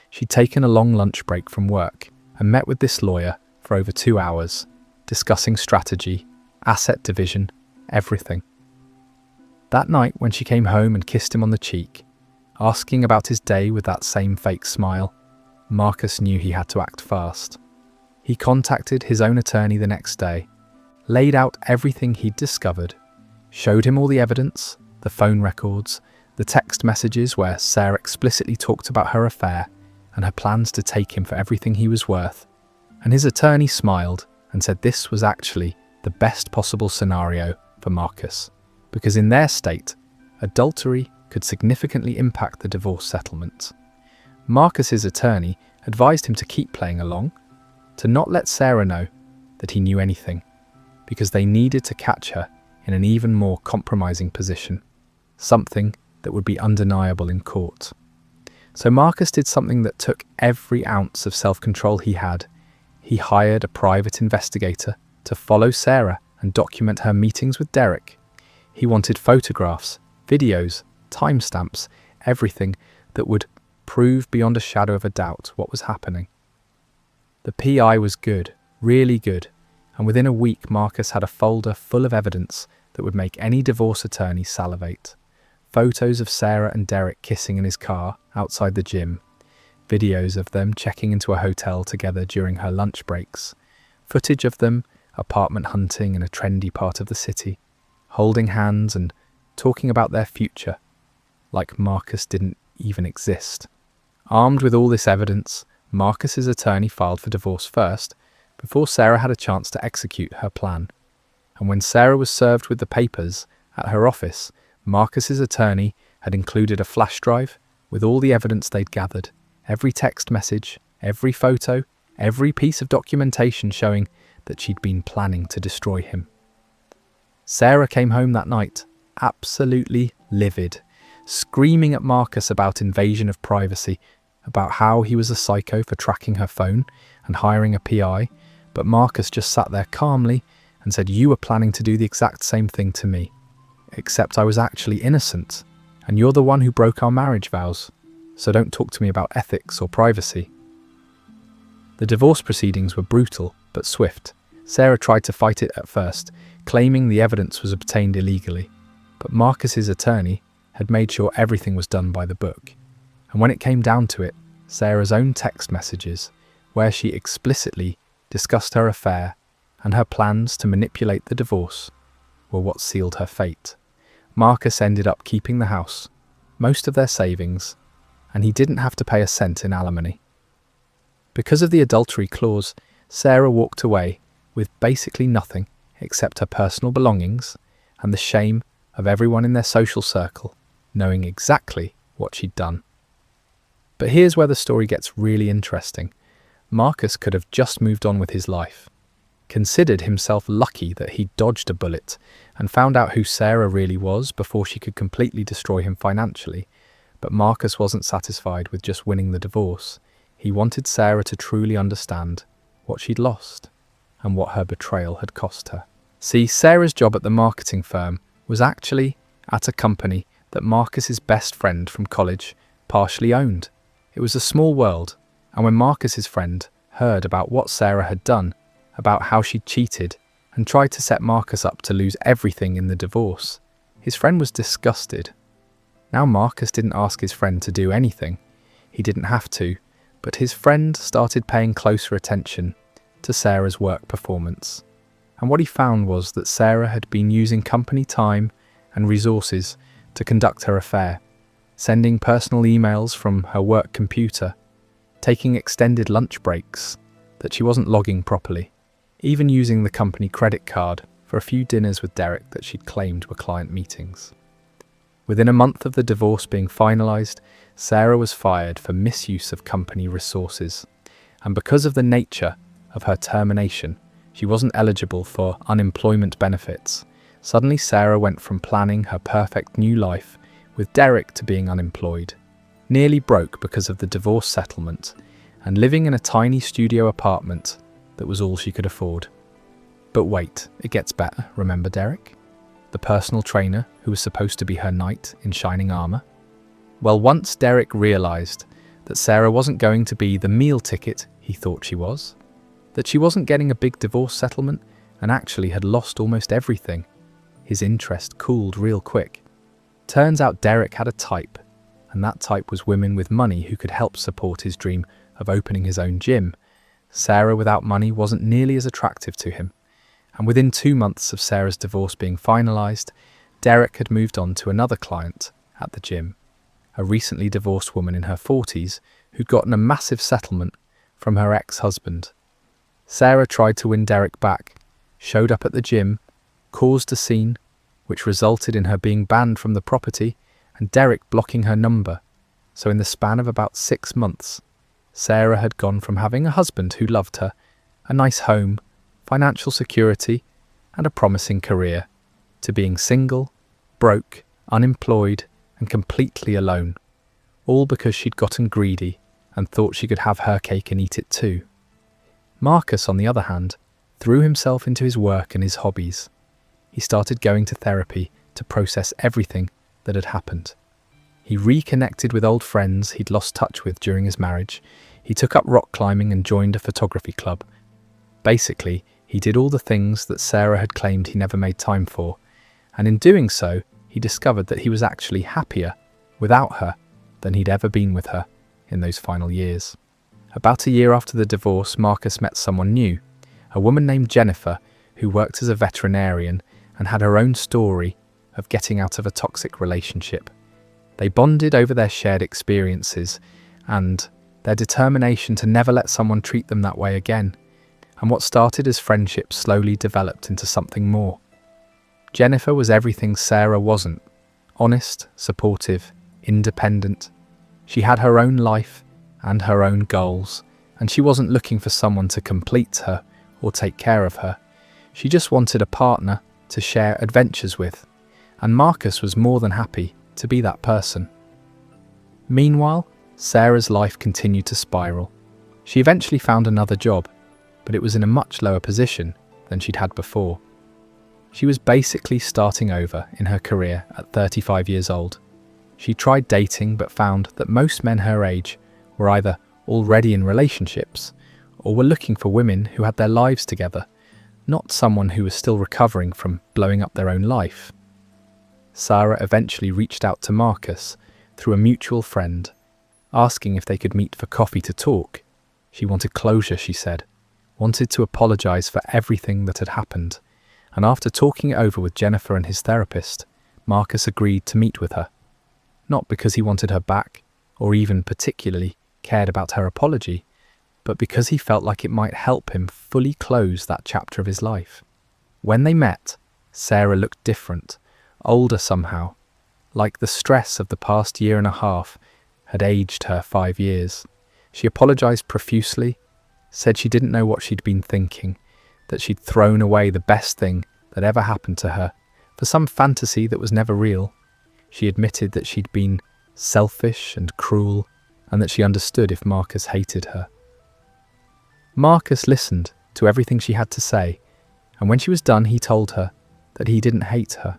She'd taken a long lunch break from work and met with this lawyer for over 2 hours, discussing strategy, asset division, everything. That night, when she came home and kissed him on the cheek, asking about his day with that same fake smile, Marcus knew he had to act fast. He contacted his own attorney the next day, laid out everything he'd discovered, showed him all the evidence, the phone records, the text messages where Sarah explicitly talked about her affair and her plans to take him for everything he was worth. And his attorney smiled and said this was actually the best possible scenario for Marcus, because in their state, adultery could significantly impact the divorce settlement. Marcus's attorney advised him to keep playing along, to not let Sarah know that he knew anything, because they needed to catch her in an even more compromising position, something that would be undeniable in court. So Marcus did something that took every ounce of self-control he had. He hired a private investigator to follow Sarah and document her meetings with Derek. He wanted photographs, videos, timestamps, everything that would prove beyond a shadow of a doubt what was happening. The PI was good, really good, and within a week Marcus had a folder full of evidence that would make any divorce attorney salivate. Photos of Sarah and Derek kissing in his car outside the gym, videos of them checking into a hotel together during her lunch breaks, footage of them apartment hunting in a trendy part of the city, holding hands and talking about their future, like Marcus didn't even exist. Armed with all this evidence, Marcus's attorney filed for divorce first, before Sarah had a chance to execute her plan. And when Sarah was served with the papers at her office, Marcus's attorney had included a flash drive with all the evidence they'd gathered, every text message, every photo, every piece of documentation showing that she'd been planning to destroy him. Sarah came home that night, absolutely livid, screaming at Marcus about invasion of privacy, about how he was a psycho for tracking her phone and hiring a PI, but Marcus just sat there calmly and said, "You were planning to do the exact same thing to me, except I was actually innocent, and you're the one who broke our marriage vows, so don't talk to me about ethics or privacy." The divorce proceedings were brutal but swift. Sarah tried to fight it at first, claiming the evidence was obtained illegally, but Marcus's attorney had made sure everything was done by the book. And when it came down to it, Sarah's own text messages, where she explicitly discussed her affair and her plans to manipulate the divorce, were what sealed her fate. Marcus ended up keeping the house, most of their savings, and he didn't have to pay a cent in alimony. Because of the adultery clause, Sarah walked away with basically nothing except her personal belongings and the shame of everyone in their social circle knowing exactly what she'd done. But here's where the story gets really interesting. Marcus could have just moved on with his life, considered himself lucky that he dodged a bullet and found out who Sarah really was before she could completely destroy him financially. But Marcus wasn't satisfied with just winning the divorce. He wanted Sarah to truly understand what she'd lost and what her betrayal had cost her. See, Sarah's job at the marketing firm was actually at a company that Marcus's best friend from college partially owned. It was a small world, and when Marcus's friend heard about what Sarah had done, about how she'd cheated and tried to set Marcus up to lose everything in the divorce, his friend was disgusted. Now Marcus didn't ask his friend to do anything. He didn't have to, but his friend started paying closer attention to Sarah's work performance. And what he found was that Sarah had been using company time and resources to conduct her affair, sending personal emails from her work computer, taking extended lunch breaks that she wasn't logging properly, even using the company credit card for a few dinners with Derek that she'd claimed were client meetings. Within a month of the divorce being finalised, Sarah was fired for misuse of company resources, and because of the nature of her termination, she wasn't eligible for unemployment benefits. Suddenly Sarah went from planning her perfect new life with Derek to being unemployed, nearly broke because of the divorce settlement, and living in a tiny studio apartment that was all she could afford. But wait, it gets better, remember Derek? The personal trainer who was supposed to be her knight in shining armour? Well, once Derek realised that Sarah wasn't going to be the meal ticket he thought she was, that she wasn't getting a big divorce settlement and actually had lost almost everything, his interest cooled real quick. Turns out Derek had a type, and that type was women with money who could help support his dream of opening his own gym. Sarah without money wasn't nearly as attractive to him, and within 2 months of Sarah's divorce being finalised, Derek had moved on to another client at the gym, a recently divorced woman in her 40s who'd gotten a massive settlement from her ex-husband. Sarah tried to win Derek back, showed up at the gym, caused a scene, which resulted in her being banned from the property and Derek blocking her number. So in the span of about 6 months, Sarah had gone from having a husband who loved her, a nice home, financial security, and a promising career, to being single, broke, unemployed, and completely alone, all because she'd gotten greedy and thought she could have her cake and eat it too. Marcus, on the other hand, threw himself into his work and his hobbies. He started going to therapy to process everything that had happened. He reconnected with old friends he'd lost touch with during his marriage. He took up rock climbing and joined a photography club. Basically, he did all the things that Sarah had claimed he never made time for, and in doing so, he discovered that he was actually happier without her than he'd ever been with her in those final years. About a year after the divorce, Marcus met someone new, a woman named Jennifer who worked as a veterinarian and had her own story of getting out of a toxic relationship. They bonded over their shared experiences and their determination to never let someone treat them that way again, and what started as friendship slowly developed into something more. Jennifer was everything Sarah wasn't: honest, supportive, independent. She had her own life and her own goals, and she wasn't looking for someone to complete her or take care of her. She just wanted a partner to share adventures with, and Marcus was more than happy to be that person. Meanwhile, Sarah's life continued to spiral. She eventually found another job, but it was in a much lower position than she'd had before. She was basically starting over in her career at 35 years old. She tried dating but found that most men her age were either already in relationships or were looking for women who had their lives together, not someone who was still recovering from blowing up their own life. Sarah eventually reached out to Marcus through a mutual friend, asking if they could meet for coffee to talk. She wanted closure, she said, wanted to apologize for everything that had happened, and after talking it over with Jennifer and his therapist, Marcus agreed to meet with her. Not because he wanted her back, or even particularly cared about her apology, but because he felt like it might help him fully close that chapter of his life. When they met, Sarah looked different, older somehow, like the stress of the past year and a half had aged her 5 years. She apologized profusely, said she didn't know what she'd been thinking, that she'd thrown away the best thing that ever happened to her for some fantasy that was never real. She admitted that she'd been selfish and cruel, and that she understood if Marcus hated her. Marcus listened to everything she had to say, and when she was done, he told her that he didn't hate her,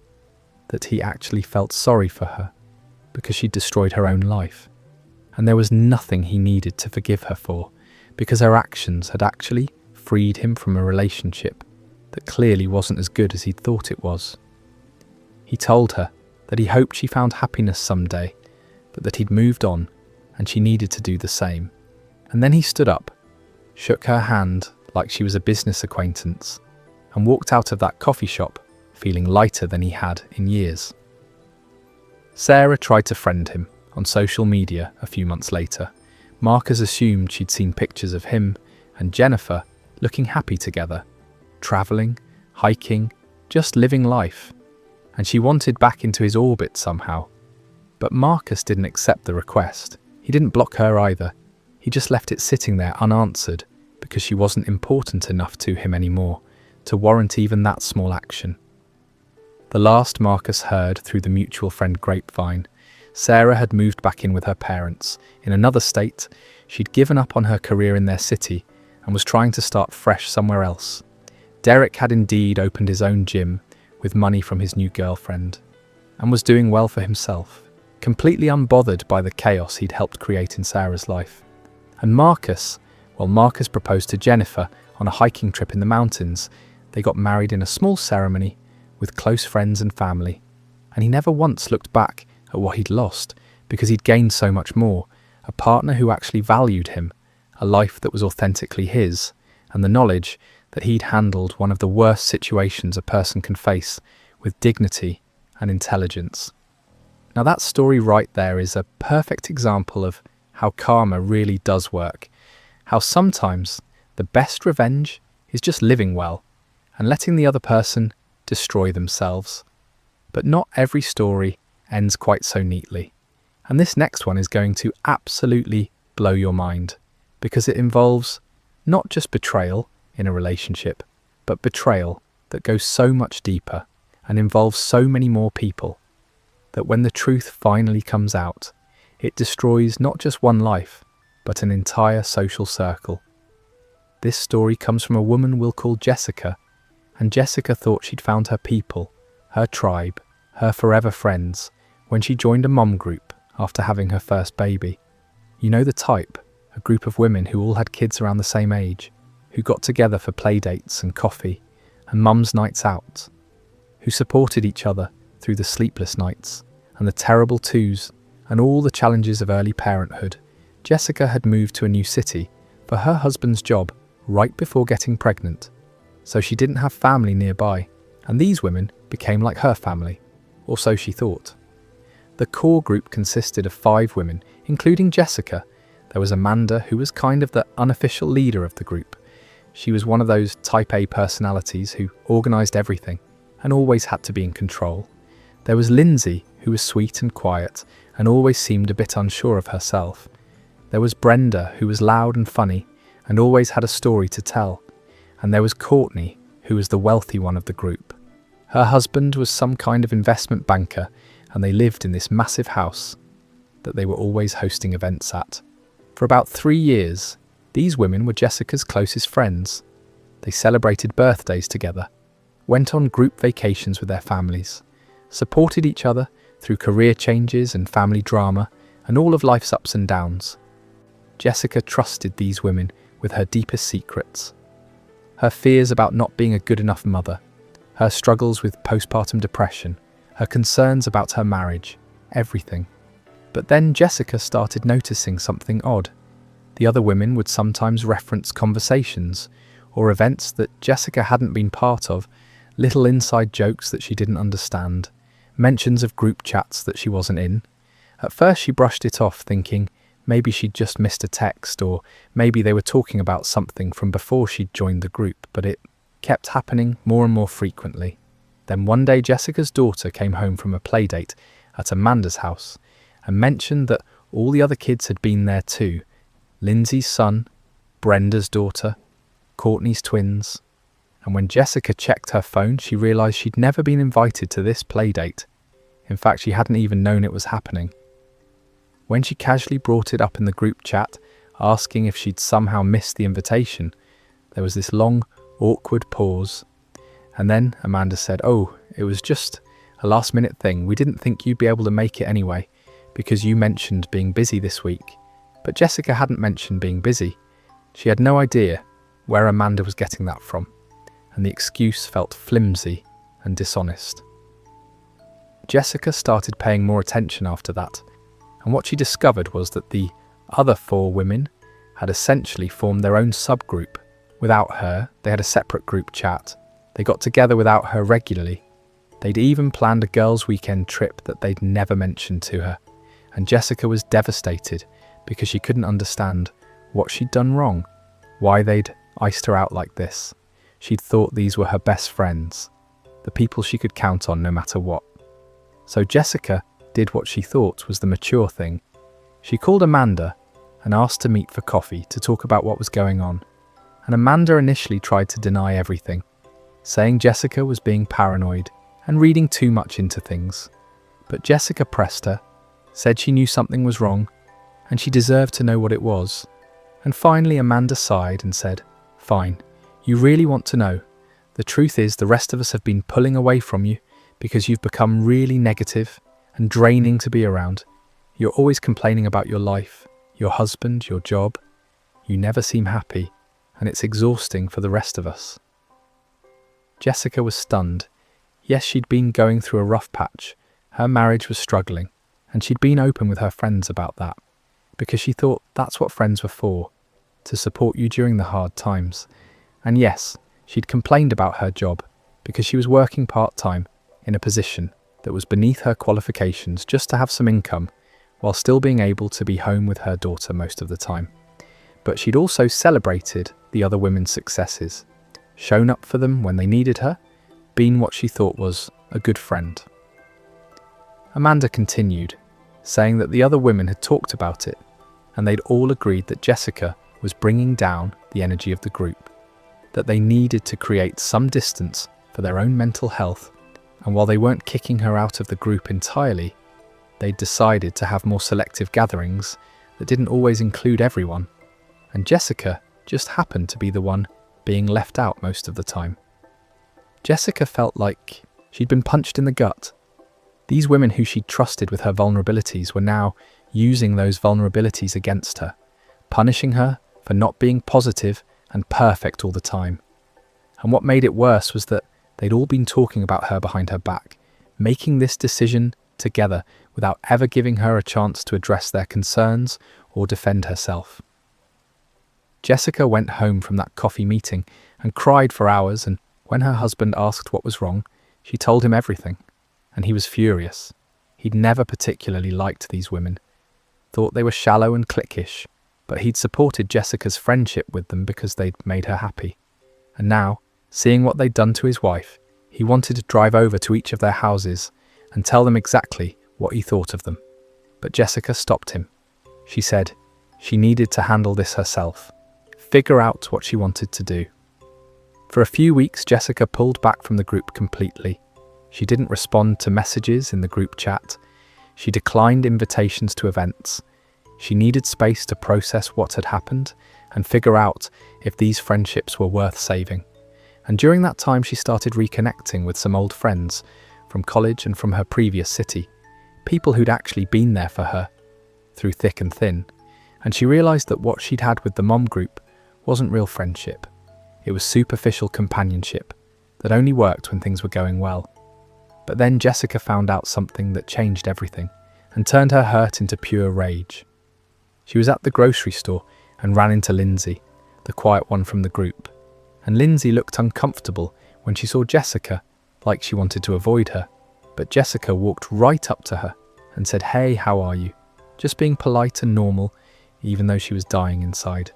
that he actually felt sorry for her because she'd destroyed her own life. And there was nothing he needed to forgive her for, because her actions had actually freed him from a relationship that clearly wasn't as good as he'd thought it was. He told her that he hoped she found happiness someday, but that he'd moved on and she needed to do the same. And then he stood up, shook her hand like she was a business acquaintance, and walked out of that coffee shop feeling lighter than he had in years. Sarah tried to friend him on social media a few months later. Marcus assumed she'd seen pictures of him and Jennifer looking happy together, travelling, hiking, just living life, and she wanted back into his orbit somehow. But Marcus didn't accept the request. He didn't block her either. He just left it sitting there unanswered because she wasn't important enough to him anymore to warrant even that small action. The last Marcus heard through the mutual friend grapevine, Sarah had moved back in with her parents. In another state, she'd given up on her career in their city and was trying to start fresh somewhere else. Derek had indeed opened his own gym with money from his new girlfriend and was doing well for himself, completely unbothered by the chaos he'd helped create in Sarah's life. And Marcus proposed to Jennifer on a hiking trip in the mountains. They got married in a small ceremony with close friends and family, and he never once looked back at what he'd lost because he'd gained so much more, a partner who actually valued him, a life that was authentically his, and the knowledge that he'd handled one of the worst situations a person can face with dignity and intelligence. Now that story right there is a perfect example of how karma really does work, how sometimes the best revenge is just living well and letting the other person destroy themselves. But not every story ends quite so neatly. And this next one is going to absolutely blow your mind because it involves not just betrayal in a relationship, but betrayal that goes so much deeper and involves so many more people that when the truth finally comes out, it destroys not just one life, but an entire social circle. This story comes from a woman we'll call Jessica, and Jessica thought she'd found her people, her tribe, her forever friends, when she joined a mom group after having her first baby. You know the type, a group of women who all had kids around the same age, who got together for play dates and coffee and mum's nights out, who supported each other through the sleepless nights and the terrible twos and all the challenges of early parenthood. Jessica had moved to a new city for her husband's job right before getting pregnant, so she didn't have family nearby, and these women became like her family, or so she thought. The core group consisted of 5 women, including Jessica. There was Amanda, who was kind of the unofficial leader of the group. She was one of those type A personalities who organised everything and always had to be in control. There was Lindsay, who was sweet and quiet and always seemed a bit unsure of herself. There was Brenda, who was loud and funny and always had a story to tell. And there was Courtney, who was the wealthy one of the group. Her husband was some kind of investment banker, and they lived in this massive house that they were always hosting events at. For about 3 years, these women were Jessica's closest friends. They celebrated birthdays together, went on group vacations with their families, supported each other through career changes and family drama and all of life's ups and downs. Jessica trusted these women with her deepest secrets. Her fears about not being a good enough mother, her struggles with postpartum depression, her concerns about her marriage, everything. But then Jessica started noticing something odd. The other women would sometimes reference conversations or events that Jessica hadn't been part of, little inside jokes that she didn't understand, mentions of group chats that she wasn't in. At first she brushed it off, thinking maybe she'd just missed a text, or maybe they were talking about something from before she'd joined the group, but it kept happening more and more frequently. Then one day Jessica's daughter came home from a playdate at Amanda's house and mentioned that all the other kids had been there too. Lindsay's son, Brenda's daughter, Courtney's twins. And when Jessica checked her phone, she realised she'd never been invited to this playdate. In fact, she hadn't even known it was happening. When she casually brought it up in the group chat, asking if she'd somehow missed the invitation, there was this long, awkward pause. And then Amanda said, "Oh, it was just a last-minute thing. We didn't think you'd be able to make it anyway, because you mentioned being busy this week." But Jessica hadn't mentioned being busy. She had no idea where Amanda was getting that from, and the excuse felt flimsy and dishonest. Jessica started paying more attention after that, and what she discovered was that the other 4 women had essentially formed their own subgroup. Without her, they had a separate group chat. They got together without her regularly. They'd even planned a girls' weekend trip that they'd never mentioned to her, and Jessica was devastated because she couldn't understand what she'd done wrong, why they'd iced her out like this. She'd thought these were her best friends, the people she could count on no matter what. So Jessica did what she thought was the mature thing. She called Amanda and asked to meet for coffee to talk about what was going on. And Amanda initially tried to deny everything, saying Jessica was being paranoid and reading too much into things. But Jessica pressed her, said she knew something was wrong, and she deserved to know what it was. And finally Amanda sighed and said, "Fine, you really want to know. The truth is the rest of us have been pulling away from you because you've become really negative and draining to be around. You're always complaining about your life, your husband, your job. You never seem happy, and it's exhausting for the rest of us." Jessica was stunned. Yes, she'd been going through a rough patch. Her marriage was struggling, and she'd been open with her friends about that, because she thought that's what friends were for, to support you during the hard times. And yes, she'd complained about her job, because she was working part-time in a position that was beneath her qualifications just to have some income, while still being able to be home with her daughter most of the time. But she'd also celebrated the other women's successes, shown up for them when they needed her, been what she thought was a good friend. Amanda continued, saying that the other women had talked about it, and they'd all agreed that Jessica was bringing down the energy of the group, that they needed to create some distance for their own mental health, and while they weren't kicking her out of the group entirely, they'd decided to have more selective gatherings that didn't always include everyone, and Jessica just happened to be the one being left out most of the time. Jessica felt like she'd been punched in the gut. These women who she'd trusted with her vulnerabilities were now using those vulnerabilities against her, punishing her for not being positive and perfect all the time. And what made it worse was that they'd all been talking about her behind her back, making this decision together without ever giving her a chance to address their concerns or defend herself. Jessica went home from that coffee meeting and cried for hours, and when her husband asked what was wrong, she told him everything, and he was furious. He'd never particularly liked these women, thought they were shallow and cliquish, but he'd supported Jessica's friendship with them because they'd made her happy. And now, seeing what they'd done to his wife, he wanted to drive over to each of their houses and tell them exactly what he thought of them. But Jessica stopped him. She said she needed to handle this herself, figure out what she wanted to do. For a few weeks, Jessica pulled back from the group completely. She didn't respond to messages in the group chat. She declined invitations to events. She needed space to process what had happened and figure out if these friendships were worth saving. And during that time, she started reconnecting with some old friends from college and from her previous city, people who'd actually been there for her through thick and thin. And she realized that what she'd had with the mom group wasn't real friendship. It was superficial companionship that only worked when things were going well. But then Jessica found out something that changed everything and turned her hurt into pure rage. She was at the grocery store and ran into Lindsay, the quiet one from the group. And Lindsay looked uncomfortable when she saw Jessica, like she wanted to avoid her. But Jessica walked right up to her and said, "Hey, how are you?" Just being polite and normal, even though she was dying inside.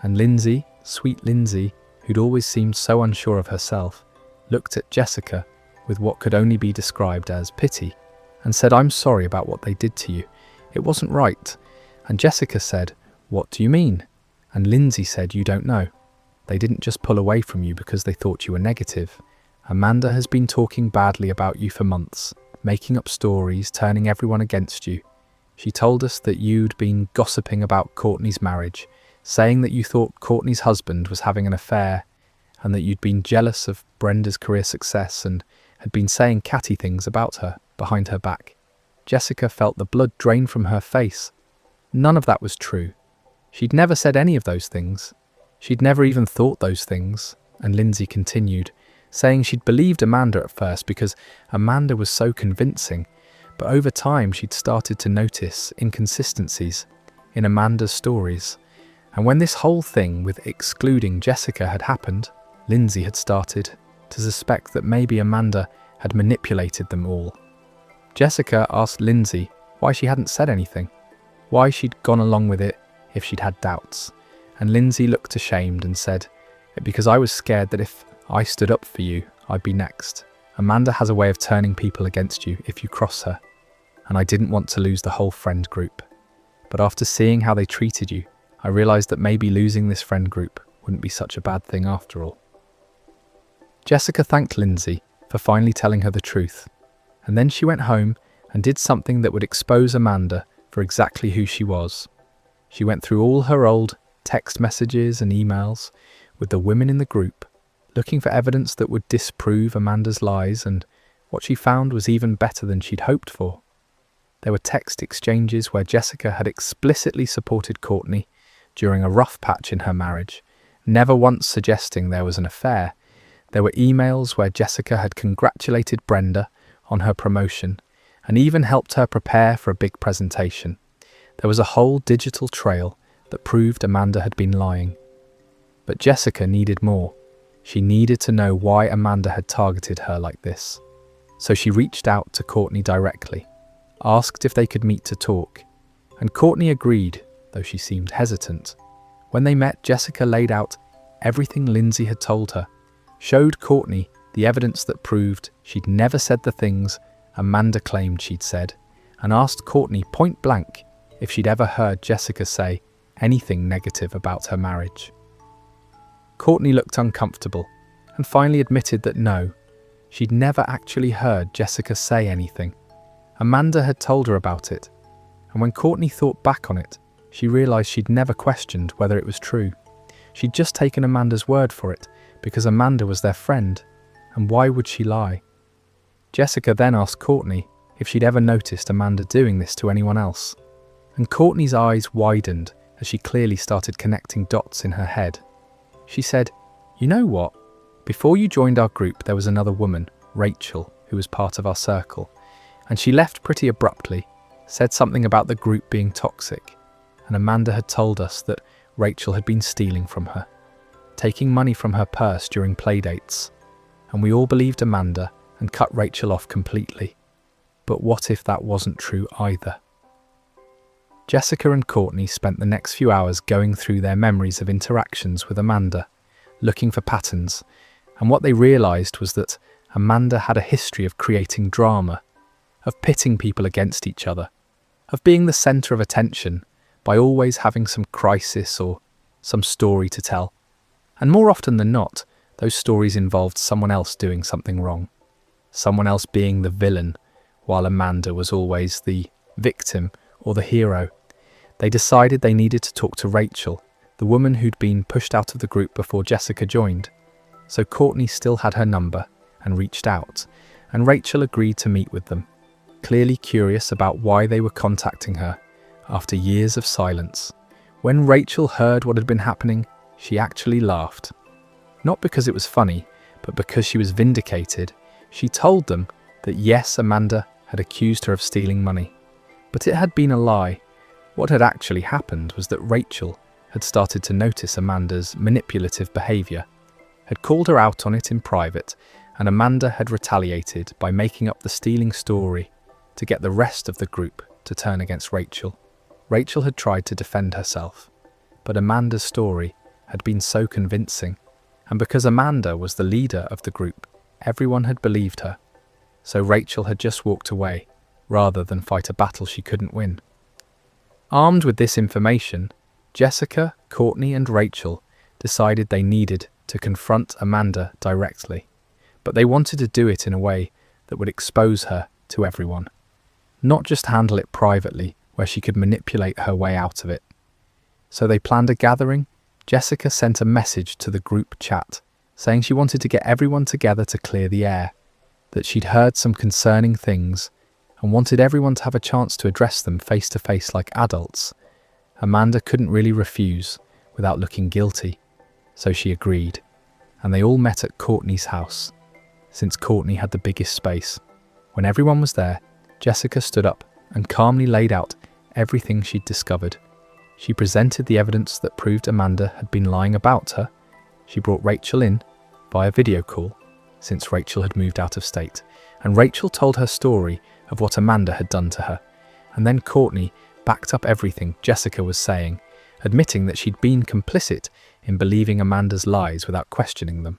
And Lindsay, sweet Lindsay, who'd always seemed so unsure of herself, looked at Jessica with what could only be described as pity and said, "I'm sorry about what they did to you. It wasn't right." And Jessica said, "What do you mean?" And Lindsay said, "You don't know. They didn't just pull away from you because they thought you were negative. Amanda has been talking badly about you for months, making up stories, turning everyone against you. She told us that you'd been gossiping about Courtney's marriage, saying that you thought Courtney's husband was having an affair and that you'd been jealous of Brenda's career success and had been saying catty things about her behind her back." Jessica felt the blood drain from her face. None of that was true. She'd never said any of those things. She'd never even thought those things. And Lindsay continued, saying she'd believed Amanda at first because Amanda was so convincing, but over time she'd started to notice inconsistencies in Amanda's stories. And when this whole thing with excluding Jessica had happened, Lindsay had started to suspect that maybe Amanda had manipulated them all. Jessica asked Lindsay why she hadn't said anything, why she'd gone along with it if she'd had doubts. And Lindsay looked ashamed and said, "Because I was scared that if I stood up for you, I'd be next. Amanda has a way of turning people against you if you cross her, and I didn't want to lose the whole friend group. But after seeing how they treated you, I realised that maybe losing this friend group wouldn't be such a bad thing after all." Jessica thanked Lindsay for finally telling her the truth, and then she went home and did something that would expose Amanda for exactly who she was. She went through all her old text messages and emails with the women in the group, looking for evidence that would disprove Amanda's lies, and what she found was even better than she'd hoped for. There were text exchanges where Jessica had explicitly supported Courtney during a rough patch in her marriage, never once suggesting there was an affair. There were emails where Jessica had congratulated Brenda on her promotion and even helped her prepare for a big presentation. There was a whole digital trail that proved Amanda had been lying. But Jessica needed more. She needed to know why Amanda had targeted her like this. So she reached out to Courtney directly, asked if they could meet to talk, and Courtney agreed, though she seemed hesitant. When they met, Jessica laid out everything Lindsay had told her, showed Courtney the evidence that proved she'd never said the things Amanda claimed she'd said, and asked Courtney point blank if she'd ever heard Jessica say anything negative about her marriage. Courtney looked uncomfortable and finally admitted that no, she'd never actually heard Jessica say anything. Amanda had told her about it, and when Courtney thought back on it, she realised she'd never questioned whether it was true. She'd just taken Amanda's word for it because Amanda was their friend, and why would she lie? Jessica then asked Courtney if she'd ever noticed Amanda doing this to anyone else, and Courtney's eyes widened as she clearly started connecting dots in her head. She said, "You know what? Before you joined our group, there was another woman, Rachel, who was part of our circle, and she left pretty abruptly, said something about the group being toxic, and Amanda had told us that Rachel had been stealing from her, taking money from her purse during playdates, and we all believed Amanda and cut Rachel off completely. But what if that wasn't true either?" Jessica and Courtney spent the next few hours going through their memories of interactions with Amanda, looking for patterns, and what they realised was that Amanda had a history of creating drama, of pitting people against each other, of being the centre of attention by always having some crisis or some story to tell. And more often than not, those stories involved someone else doing something wrong, someone else being the villain, while Amanda was always the victim or the hero. They decided they needed to talk to Rachel, the woman who'd been pushed out of the group before Jessica joined. So Courtney still had her number and reached out, and Rachel agreed to meet with them, clearly curious about why they were contacting her after years of silence. When Rachel heard what had been happening, she actually laughed. Not because it was funny, but because she was vindicated. She told them that yes, Amanda had accused her of stealing money, but it had been a lie. What had actually happened was that Rachel had started to notice Amanda's manipulative behaviour, had called her out on it in private, and Amanda had retaliated by making up the stealing story to get the rest of the group to turn against Rachel. Rachel had tried to defend herself, but Amanda's story had been so convincing, and because Amanda was the leader of the group, everyone had believed her. So Rachel had just walked away, rather than fight a battle she couldn't win. Armed with this information, Jessica, Courtney and Rachel decided they needed to confront Amanda directly, but they wanted to do it in a way that would expose her to everyone, not just handle it privately where she could manipulate her way out of it. So they planned a gathering. Jessica sent a message to the group chat saying she wanted to get everyone together to clear the air, that she'd heard some concerning things and wanted everyone to have a chance to address them face to face like adults. Amanda couldn't really refuse without looking guilty, so she agreed, and they all met at Courtney's house, since Courtney had the biggest space. When everyone was there, Jessica stood up and calmly laid out everything she'd discovered. She presented the evidence that proved Amanda had been lying about her. She brought Rachel in via video call, since Rachel had moved out of state, and Rachel told her story of what Amanda had done to her. And then Courtney backed up everything Jessica was saying, admitting that she'd been complicit in believing Amanda's lies without questioning them.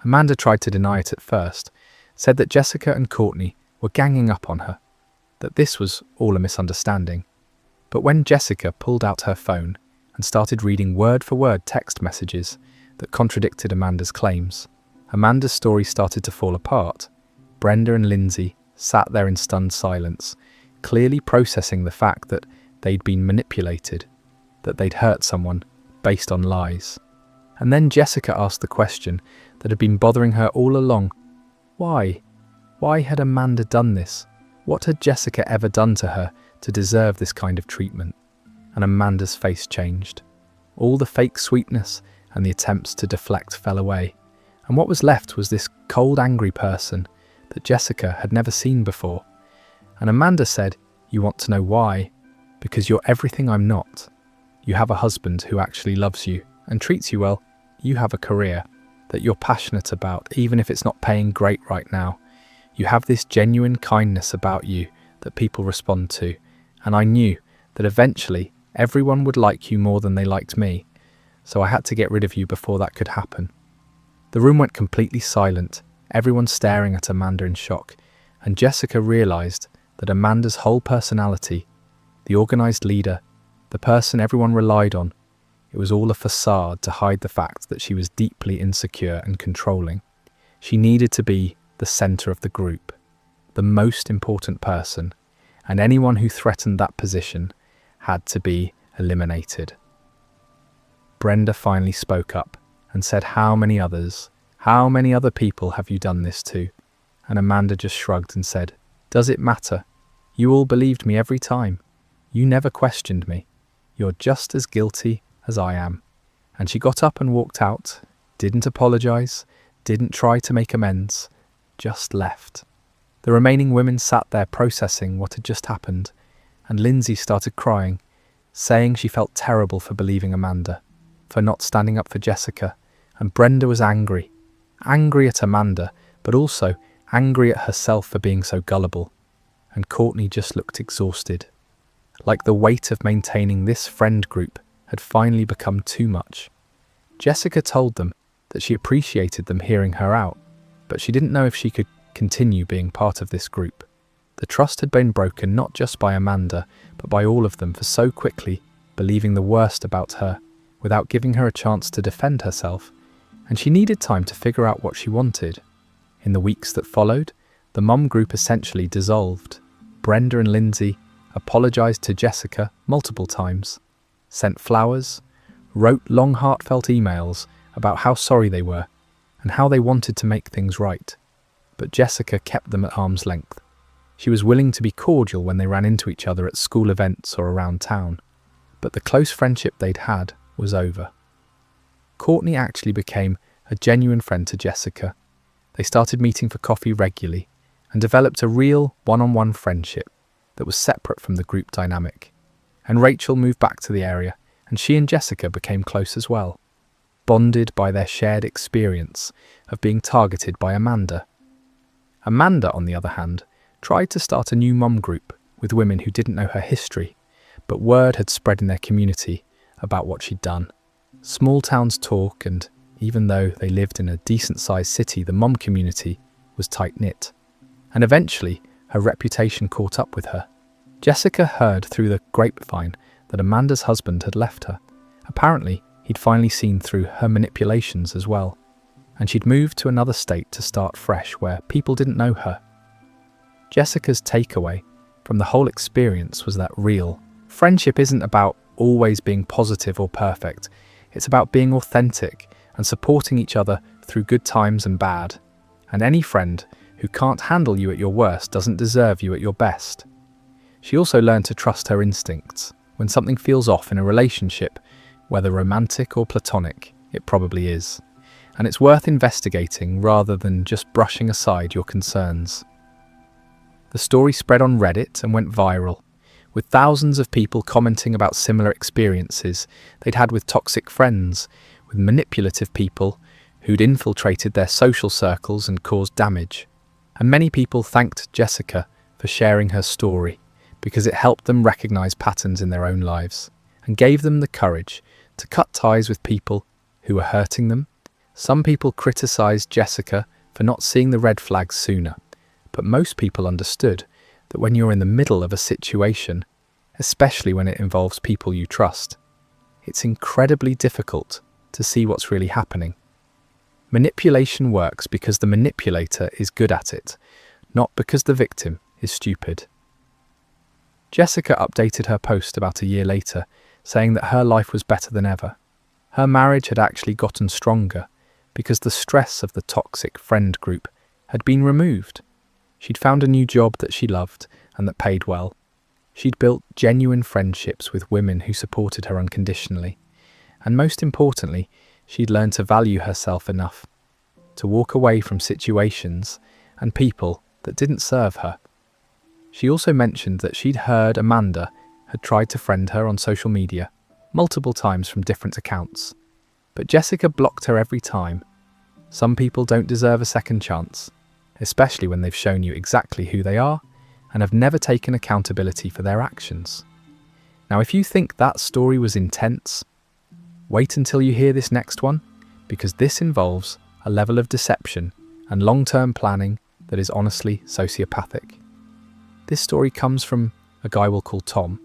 Amanda tried to deny it at first, said that Jessica and Courtney were ganging up on her, that this was all a misunderstanding. But when Jessica pulled out her phone and started reading word-for-word text messages that contradicted Amanda's claims, Amanda's story started to fall apart. Brenda and Lindsay sat there in stunned silence, clearly processing the fact that they'd been manipulated, that they'd hurt someone based on lies. And then Jessica asked the question that had been bothering her all along. Why? Why had Amanda done this? What had Jessica ever done to her to deserve this kind of treatment? And Amanda's face changed. All the fake sweetness and the attempts to deflect fell away, and what was left was this cold, angry person that Jessica had never seen before. And Amanda said, "You want to know why? Because you're everything I'm not. You have a husband who actually loves you and treats you well. You have a career that you're passionate about, even if it's not paying great right now. You have this genuine kindness about you that people respond to, and I knew that eventually everyone would like you more than they liked me, so I had to get rid of you before that could happen." The room went completely silent, everyone staring at Amanda in shock, and Jessica realised that Amanda's whole personality, the organised leader, the person everyone relied on, it was all a facade to hide the fact that she was deeply insecure and controlling. She needed to be the centre of the group, the most important person, and anyone who threatened that position had to be eliminated. Brenda finally spoke up and said, how many other people have you done this to? And Amanda just shrugged and said, does it matter? You all believed me every time. You never questioned me. You're just as guilty as I am. And she got up and walked out, didn't apologise, didn't try to make amends, just left. The remaining women sat there processing what had just happened, and Lindsay started crying, saying she felt terrible for believing Amanda, for not standing up for Jessica, and Brenda was angry at Amanda, but also angry at herself for being so gullible, and Courtney just looked exhausted, like the weight of maintaining this friend group had finally become too much. Jessica told them that she appreciated them hearing her out, but she didn't know if she could continue being part of this group. The trust had been broken not just by Amanda, but by all of them for so quickly believing the worst about her without giving her a chance to defend herself. and she needed time to figure out what she wanted. In the weeks that followed, the mum group essentially dissolved. Brenda and Lindsay apologised to Jessica multiple times, sent flowers, wrote long heartfelt emails about how sorry they were and how they wanted to make things right. But Jessica kept them at arm's length. She was willing to be cordial when they ran into each other at school events or around town, but the close friendship they'd had was over. Courtney actually became a genuine friend to Jessica. They started meeting for coffee regularly and developed a real one-on-one friendship that was separate from the group dynamic. And Rachel moved back to the area, and she and Jessica became close as well, bonded by their shared experience of being targeted by Amanda. Amanda, on the other hand, tried to start a new mum group with women who didn't know her history, but word had spread in their community about what she'd done. Small towns talk, and even though they lived in a decent-sized city, the mum community was tight-knit. And eventually, her reputation caught up with her. Jessica heard through the grapevine that Amanda's husband had left her. Apparently, he'd finally seen through her manipulations as well, and she'd moved to another state to start fresh where people didn't know her. Jessica's takeaway from the whole experience was that real friendship isn't about always being positive or perfect. It's about being authentic and supporting each other through good times and bad. And any friend who can't handle you at your worst doesn't deserve you at your best. She also learned to trust her instincts. When something feels off in a relationship, whether romantic or platonic, it probably is. And it's worth investigating rather than just brushing aside your concerns. The story spread on Reddit and went viral, with thousands of people commenting about similar experiences they'd had with toxic friends, with manipulative people who'd infiltrated their social circles and caused damage. And many people thanked Jessica for sharing her story because it helped them recognize patterns in their own lives and gave them the courage to cut ties with people who were hurting them. Some people criticized Jessica for not seeing the red flags sooner, but most people understood that when you're in the middle of a situation, especially when it involves people you trust, it's incredibly difficult to see what's really happening. Manipulation works because the manipulator is good at it, not because the victim is stupid. Jessica updated her post about a year later, saying that her life was better than ever. Her marriage had actually gotten stronger because the stress of the toxic friend group had been removed. She'd found a new job that she loved and that paid well. She'd built genuine friendships with women who supported her unconditionally. And most importantly, she'd learned to value herself enough to walk away from situations and people that didn't serve her. She also mentioned that she'd heard Amanda had tried to friend her on social media multiple times from different accounts, but Jessica blocked her every time. Some people don't deserve a second chance, especially when they've shown you exactly who they are and have never taken accountability for their actions. Now, if you think that story was intense, wait until you hear this next one, because this involves a level of deception and long-term planning that is honestly sociopathic. This story comes from a guy we'll call Tom,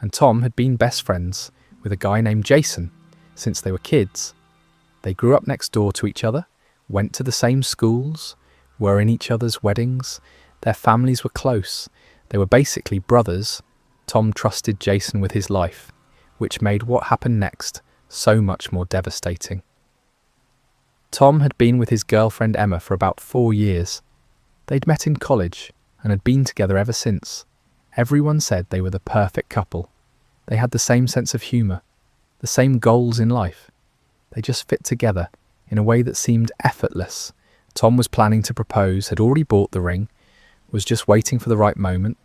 and Tom had been best friends with a guy named Jason since they were kids. They grew up next door to each other, went to the same schools, were in each other's weddings. Their families were close. They were basically brothers. Tom trusted Jason with his life, which made what happened next so much more devastating. Tom had been with his girlfriend Emma for about 4 years. They'd met in college and had been together ever since. Everyone said they were the perfect couple. They had the same sense of humour, the same goals in life. They just fit together in a way that seemed effortless. Tom was planning to propose, had already bought the ring, was just waiting for the right moment.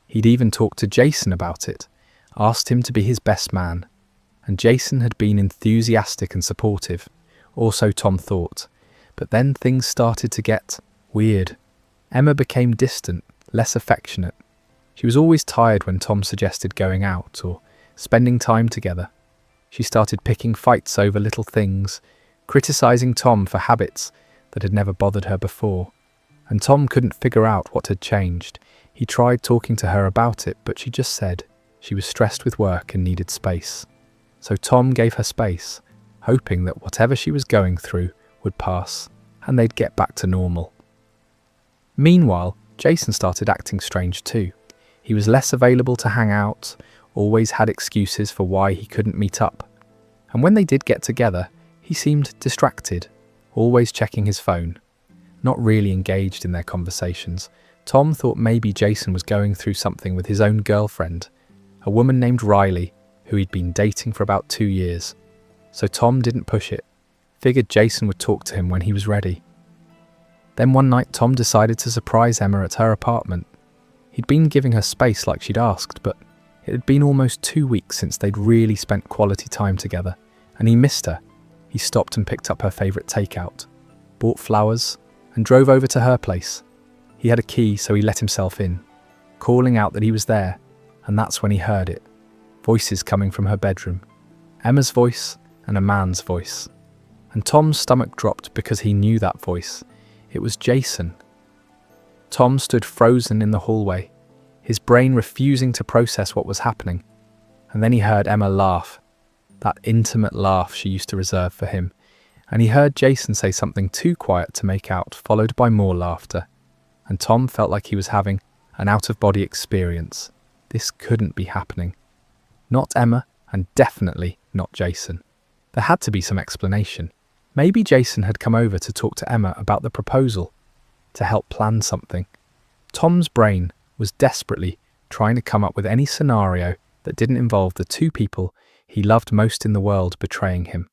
He'd even talked to Jason about it, asked him to be his best man. And Jason had been enthusiastic and supportive, or so Tom thought. But then things started to get weird. Emma became distant, less affectionate. She was always tired when Tom suggested going out or spending time together. She started picking fights over little things, criticising Tom for habits that had never bothered her before. And Tom couldn't figure out what had changed. He tried talking to her about it, but she just said she was stressed with work and needed space. So Tom gave her space, hoping that whatever she was going through would pass, and they'd get back to normal. Meanwhile, Jason started acting strange too. He was less available to hang out, always had excuses for why he couldn't meet up. And when they did get together, he seemed distracted, always checking his phone, not really engaged in their conversations. Tom thought maybe Jason was going through something with his own girlfriend, a woman named Riley, who he'd been dating for about 2 years. So Tom didn't push it, figured Jason would talk to him when he was ready. Then one night Tom decided to surprise Emma at her apartment. He'd been giving her space like she'd asked, but it had been almost 2 weeks since they'd really spent quality time together, and he missed her. He stopped and picked up her favourite takeout, bought flowers, and drove over to her place. He had a key, so he let himself in, calling out that he was there, and that's when he heard it. Voices coming from her bedroom. Emma's voice and a man's voice. And Tom's stomach dropped because he knew that voice. It was Jason. Tom stood frozen in the hallway, his brain refusing to process what was happening. And then he heard Emma laugh, that intimate laugh she used to reserve for him. And he heard Jason say something too quiet to make out, followed by more laughter. And Tom felt like he was having an out-of-body experience. This couldn't be happening. Not Emma, and definitely not Jason. There had to be some explanation. Maybe Jason had come over to talk to Emma about the proposal, to help plan something. Tom's brain was desperately trying to come up with any scenario that didn't involve the two people he loved most in the world betraying him.